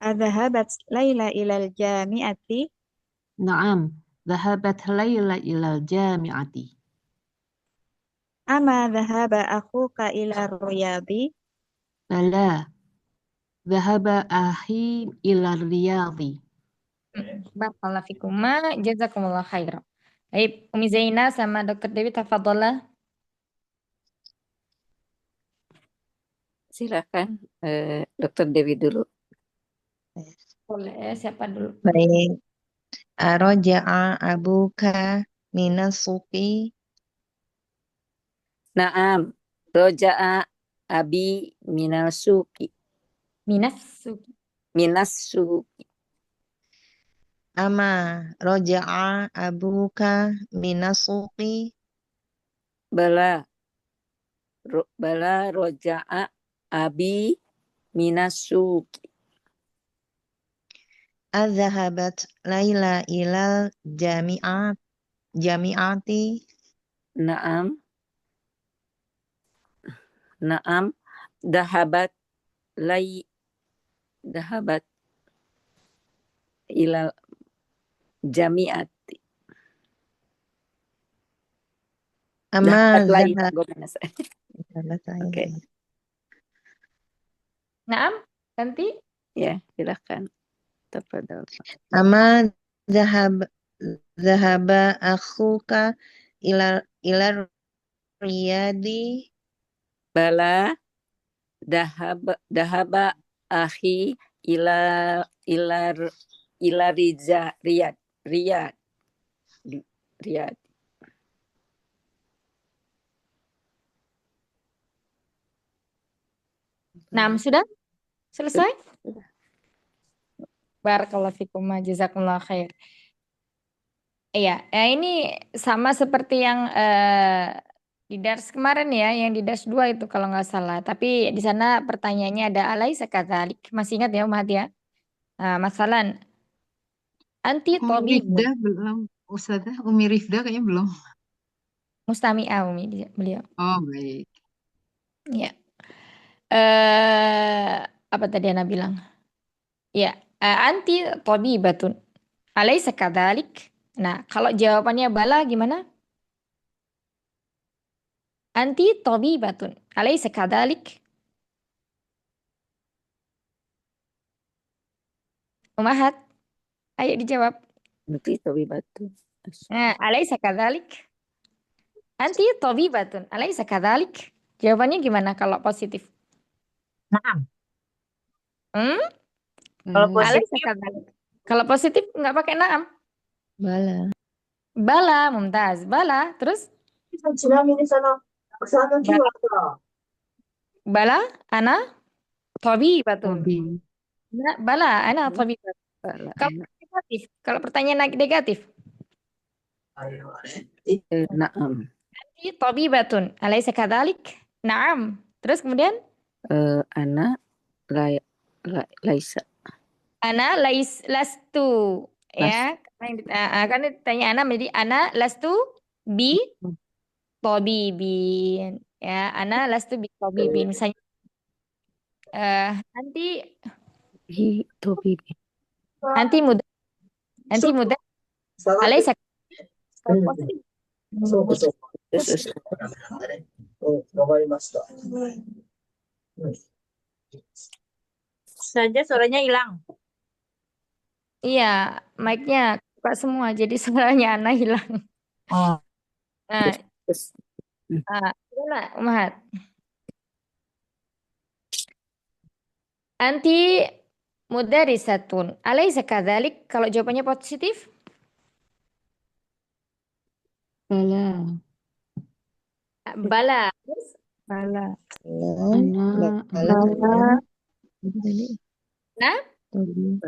Adhahabat Laila ilal jami'ati. Naam, dhahabat Laila ilal jami'ati. Ama dhahaba akhuka ilal riyadi. Bala, dhahaba akhi ilal riyadhi. Barakallahu fikum ma jazakumullah khair. Baik, Umi Zaina sama Dokter Dewi tafadhala. Silakan Dokter Dewi dulu. Boleh, siapa dulu? Baik. Aroja'a abuka minas suqi. Naam. Roja'a abi minal suqi. Minas Suki. Minas suqi. Ama roja'a abuka minas suqi. Bala. Bala roja'a abi minas suqi. Adzahabat Laila ilal jami'ati. Naam. Naam. Dahabat ilal jami'ati. Ama Dahabat Laila. Oke. Naam, ganti. Ya, silakan. Tafadhal. Ama zahaba akhuka ila riyadi. Bala dahaba akhi ila Riyad. Naam, sudah? Selesai? Barakallahu fikum ma jazakumullah khair. Iya, ini sama seperti yang di dars kemarin ya, yang di dars 2 itu kalau nggak salah. Tapi di sana pertanyaannya ada alaisa kadzalik. Masih ingat ya, Umat ya? Nah, masalan anti Umi tabibun. Rifda belum. Ustazah, Umi Rifda kayaknya belum. Mustami'ah beliau. Oh, baik. Ya. Apa tadi Ana bilang? Ya, anti tabibatun. Alaisa kadzalik? Nah, kalau jawabannya bala gimana? Anti tabibatun. Alaisa kadzalik? Umahat, ayo dijawab. Nanti tabibatu. Nah, alaisa kadzalik? Anti tabibatun. Alaisa kadzalik? Jawabannya gimana kalau positif? Naam. Hmm? Kalau Alaisa positif, kadzalik. Kalau positif nggak pakai naam. Bala. Bala, mumtaz. Bala, terus? Bala. Bala, ana tabibatun. Tabi. Bala, ana Hmm. tabibatun. Bala Kalau anak. negatif, kalau pertanyaan negatif, Naam. nanti tabibatun. Alaysa kadzalik? Naam. Terus kemudian Anak laisa. ana lastu Las. ya. Kan ditanya ana menjadi ana lastu bi tabibin. Ya, ana lastu bi tabibin. Misalnya nanti Tobi. nanti mudah nanti mudah alaysa kalau positif. Terus. Saja suaranya hilang. Iya, mic-nya buka semua jadi suaranya ana hilang. Oh, Nah, Terus. gimana Umahat? Anti mudarisatun. Alaysa kadzalik? Kalau jawabannya positif, Bala. bala. Terus Bala. Ana. Bala. nah,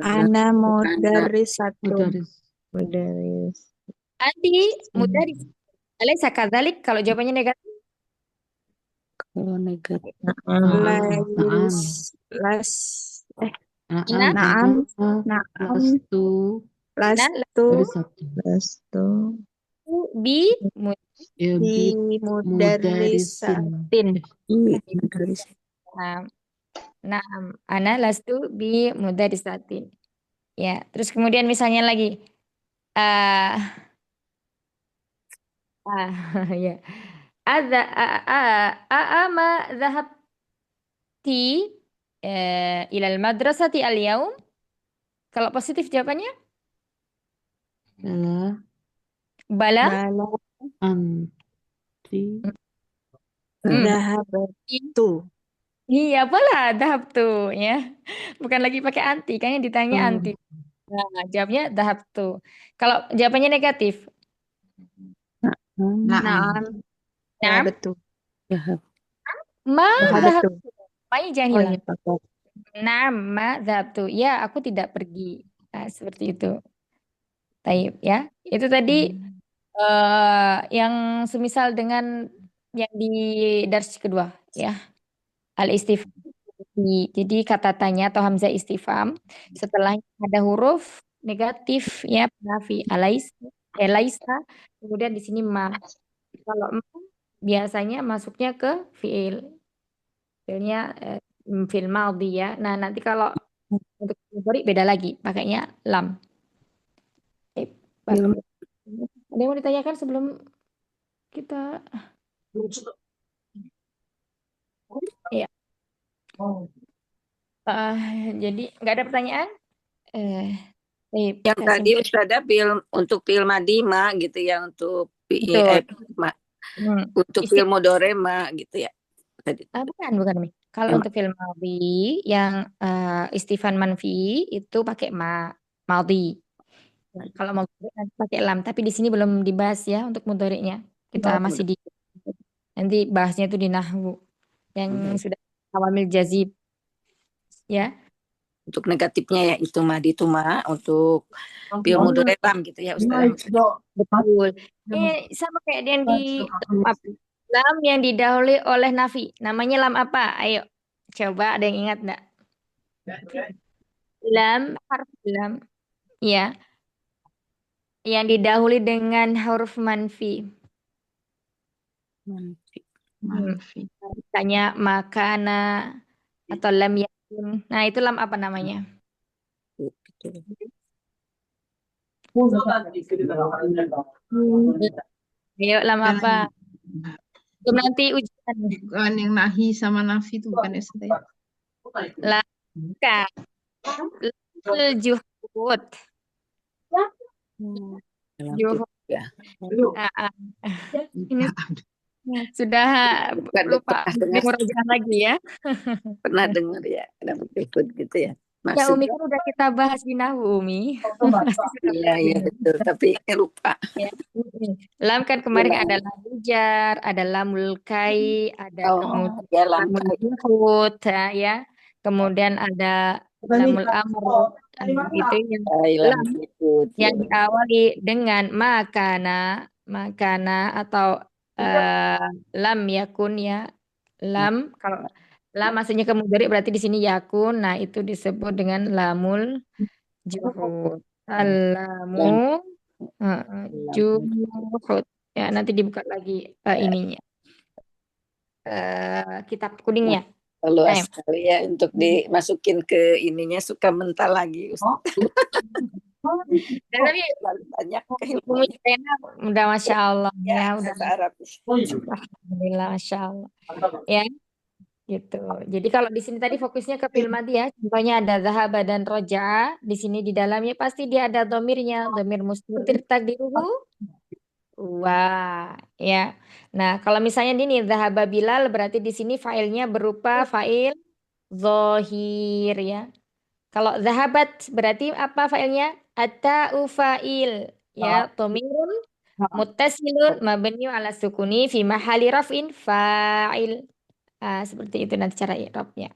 Ana Anak. mudarisatun. Mudaris. Mudaris. anti mudaris. Alaysa kadzalik? Kalau jawabannya negatif, Kalau negatif. Naam. Lais. Las. Naam. Naam. Ana Naam. lastu Lastu. mudarisatun. Lastu. bi Ya Bi bi mudarisatin. Mudaris. Naam, ana lastu bi mudarisatin. Ya, terus kemudian misalnya lagi ah ya. Ada ama dhahabti ilal madrasati al-yaum? Kalau positif jawabannya Bala. bala. Bala. Anti. Dhahabtu. Iya, bala dahab tuh ya. Bukan lagi pakai anti, kan yang ditanya Oh. anti. Nah, jawabnya dahab tuh. Kalau jawabannya negatif, Naam. Naam. Ya naam, betul. ma dahab Betul. tuh. Mai jangan Oh hilang. iya pakai. Naam, ma dahab tuh. Ya, aku tidak pergi. Nah, seperti itu. Taib ya. Itu tadi yang semisal dengan yang di dars kedua ya. Al-istifham. Jadi kata tanya atau hamzah istifham setelahnya ada huruf negatif ya nafi laisa kemudian di sini ma. Kalau ma biasanya masuknya ke fiil. Fiilnya fiil madhi ya. Nah, nanti kalau untuk mudhari beda lagi pakainya lam. Baik. Film. Ada yang mau ditanyakan sebelum kita ya. Jadi nggak ada pertanyaan? Yang tadi Ustazah untuk pil madima gitu ya, untuk Betul. untuk pil modorema gitu ya. Tadi. Bukan Mi. Kalau untuk film madhi yang istifan manfi itu pakai madhi. Kalau mau nanti pakai lam, tapi di sini belum dibahas ya untuk mudhari'nya. Kita masih di nanti bahasnya itu di nahwu yang sudah awamil jazib ya. Untuk negatifnya ya itu madi itu untuk pil modorem gitu ya Ustazah. Betul. Sama kayak yang di lam yang didahului oleh nafi. Namanya lam apa? Ayo, coba ada yang ingat enggak? Lam, harf lam. Ya. Yang didahului dengan huruf manfi. Manfi. Misalnya makana atau lam yakun. Nah, itu lam apa namanya? Ayo, lam apa? Belum nanti ujian. Bukan yang nahi sama nafi itu bukan ya Ustazah ya? Lam bukan. Lam juhud. Juhud. Ya. Ini sudah lupa pernah dengar murajaah lagi ya. pernah dengar ya ada ikut gitu ya. Ya Umi Maksudnya kan udah kita bahas di Nahu Umi. Pasti sudah iya pernah iya dengar. betul, tapi lupa. Ya. Lam kan kemarin ada lamul jar, ada lamul kai, ada Oh, kemudian ya lamul langkai. juhud, ya. Kemudian ada lamul amr, itu yang Thailand lam ikut yang ya. diawali dengan makana, makana atau eh, lam yakun ya. Lam kalau lam maksudnya ke mudhari berarti di sini yakun. Nah, itu disebut dengan lamul juhud. Alamu Lam, lam. juhud. Ya, nanti dibuka lagi ininya. Kitab kuningnya. Luas Eh, sekali ya untuk dimasukin ke ininya, suka mental lagi. dan tapi Terlalu banyak Umi keilmuannya. Zainab udah Masya Allah Ya, ya, udah bahasa Arab. Alhamdulillah Masya Allah. Ya, gitu. Jadi kalau di sini tadi fokusnya ke fil madhi ya. Contohnya ada zahaba dan roja. Di sini di dalamnya pasti dia ada domirnya. Domir mustatir takdiruhu. Wah, ya. Nah, kalau misalnya ini zahaba Bilal berarti di sini failnya berupa fail zohir ya. Kalau zahabat berarti apa failnya? Ata'u fa'il ya. Domirun muttasilun mabniun ala sukuni fi mahali raf'in fa'il. Seperti itu nanti cara i'rabnya.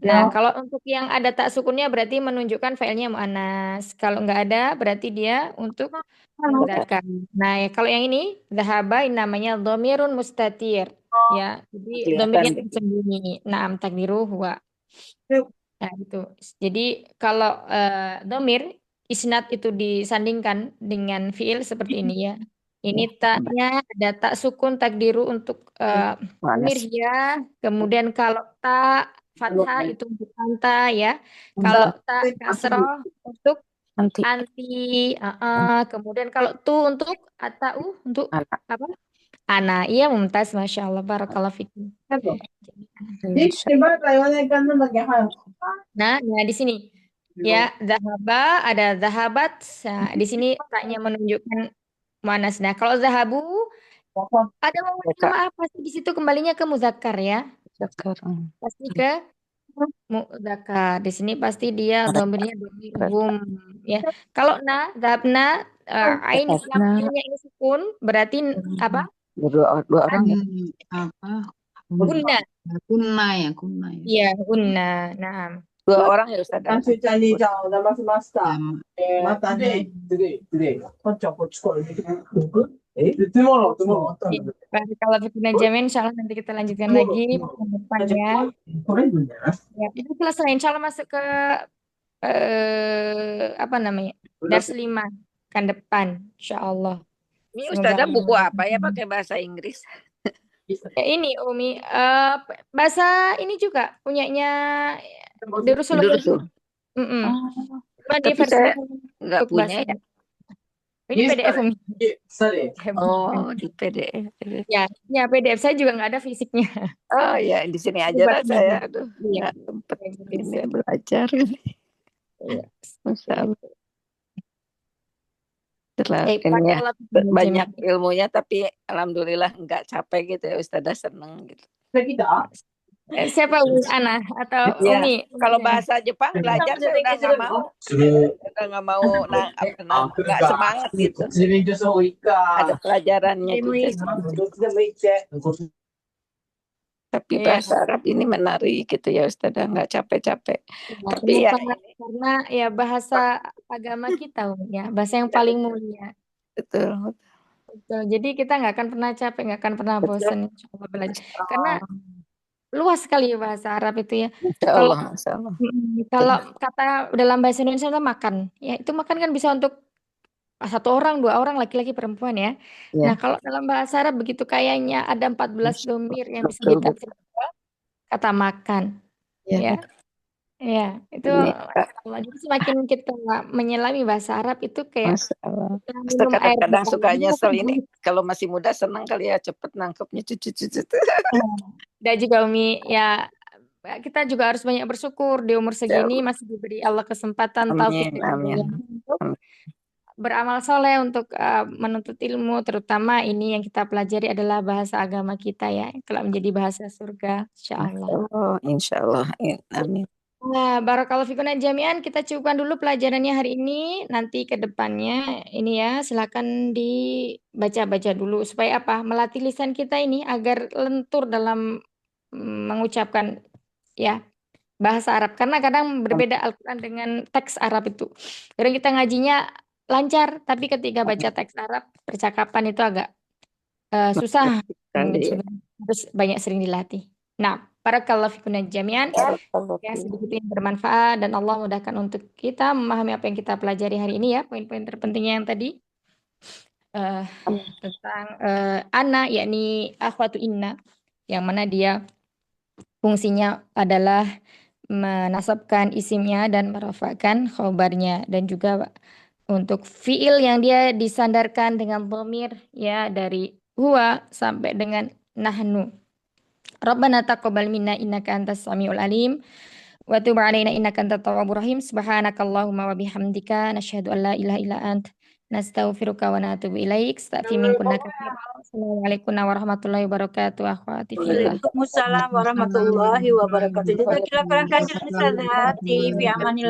Nah, kalau untuk yang ada tak sukunnya berarti menunjukkan failnya mu'annas. Kalau nggak ada berarti dia untuk muzakkar. Nah, ya, kalau yang ini zahaba ini namanya domirun mustatir. Ya, jadi Kelihatan domirnya gitu. tersembunyi. Naam takdiru huwa. Nah, itu. Jadi kalau domir isnad itu disandingkan dengan fiil seperti ini ya. Ini Ya, taknya ada tak sukun takdiru untuk domir panas. ya. Kemudian kalau tak fathah itu untuk anta ya. Kalau tak kasroh untuk Nanti anti. Kemudian kalau tu untuk atau untuk anak. apa? Ana. Iya mumtaz, masya Allah, barakallahu fikum. Insya Nah, di sini ya zahaba ada zahabat. Nah, di sini taknya menunjukkan muannas. Nah, kalau zahabu ada Allah, nama Kak. apa sih di situ kembalinya ke muzakkar ya. Sekarang. Pasti ke muzakkar. Di sini pasti dia domirnya domir hum ya. Kalau zahabna ain yang Nah, ainnya ini sukun berarti apa? dua orang ya. Apa? Gunna. Kunna ya, kunna ya. Iya, gunna. Nah, Dua orang ya Ustaz. Jam. baik, kalau Fitina Jamin, insya Allah nanti kita lanjutkan lagi ke depannya. Ya, itu selesai. Insya Allah masuk ke apa namanya? Dars 5 kan depan, insya Allah. Ini Semoga Ustazah buku Allah. apa ya pakai bahasa Inggris? Ya, ini Umi bahasa ini juga punyanya Durusul Ulum. Durusul. Mm-mm. Oh, Cuma di tapi versi saya nggak untuk punya bahasa ya. ini PDF Umi. Oh, di PDF. Ya PDF saya juga nggak ada fisiknya. Oh ya, di sini aja lah Buatnya saya. aja. Aduh, Iya. nggak sempet Ya, ini bisa. belajar. Iya. Masya Allah. Terlalu ini ya, Barakallah fikum banyak jami'an. ilmunya, tapi alhamdulillah nggak capek gitu ya Ustazah, seneng gitu. Siapa Umi Ana atau Ya, Umi? kalau Umi. bahasa Jepang belajar saya udah nggak mau, nggak semangat gitu. Ada pelajarannya juga sih. Tapi Iya. bahasa Arab ini menarik gitu ya Ustazah, nggak capek-capek. Ya, Tapi ya kenapa? Karena ya bahasa agama kita Umi, ya, bahasa yang paling mulia. betul. Betul. Jadi kita nggak akan pernah capek, nggak akan pernah Betul. bosan insya Allah belajar. Karena luas sekali bahasa Arab itu ya. Insya Kalau Allah, Masya Allah. kalau kata dalam bahasa Indonesia itu makan, ya itu makan kan bisa untuk satu orang, dua orang, laki-laki, perempuan ya. Nah, Ya, kalau dalam bahasa Arab begitu kayanya ada 14 domir yang bisa betul, ditafsir kata makan. ya, Ya, betul. ya, itu Ini Allah. Jadi semakin kita menyelami bahasa Arab itu kayak Masya Allah. kita Ustaz minum air di kadang-kadang suka dalam. nyesel ini kalau masih muda senang kali ya cepet nangkepnya cucu-cucu. Dan juga Umi, ya kita juga harus banyak bersyukur di umur segini masih diberi Allah kesempatan taufik Amin, dan amin. hidayah untuk beramal soleh untuk menuntut ilmu, terutama ini yang kita pelajari adalah bahasa agama kita ya, kelak menjadi bahasa surga, insya Allah. Oh, insya Allah. Amin. Nah, barakallahu fikunna jami'an, kita cukupkan dulu pelajarannya hari ini. Nanti ke depannya ini ya, silakan dibaca-baca dulu supaya apa? Melatih lisan kita ini agar lentur dalam mengucapkan ya bahasa Arab. Karena kadang berbeda Al-Quran dengan teks Arab itu. Kadang kita ngajinya lancar, tapi ketika baca teks Arab, percakapan itu agak susah. Sekali ya. Harus banyak sering dilatih. Nah, barakallahu fikunna jami'an. Barakallahu Ya, fiik. sedikit ini bermanfaat dan Allah mudahkan untuk kita memahami apa yang kita pelajari hari ini ya, poin-poin terpentingnya yang tadi eh, tentang ana, yakni akhwatu inna, yang mana dia fungsinya adalah menasabkan isimnya dan merafa'kan khobarnya, dan juga untuk fiil yang dia disandarkan dengan dhamir ya dari huwa sampai dengan nahnu. Rabbana taqabbal minna innaka antas samiul alim. Wa tub alaina innaka antat tawwabur rahim. Subhanakallahumma wa bihamdika nasyhadu an la ilaha illa ant nastaghfiruka wa natubu ilaik. Astaghfi min kunna katsiran. Assalamualaikum warahmatullahi wabarakatuh. Akhwati fillah. Waalaikumsalam warahmatullahi wabarakatuh. Jazakallah khairan katsiran Ustazah. Fi amanillah.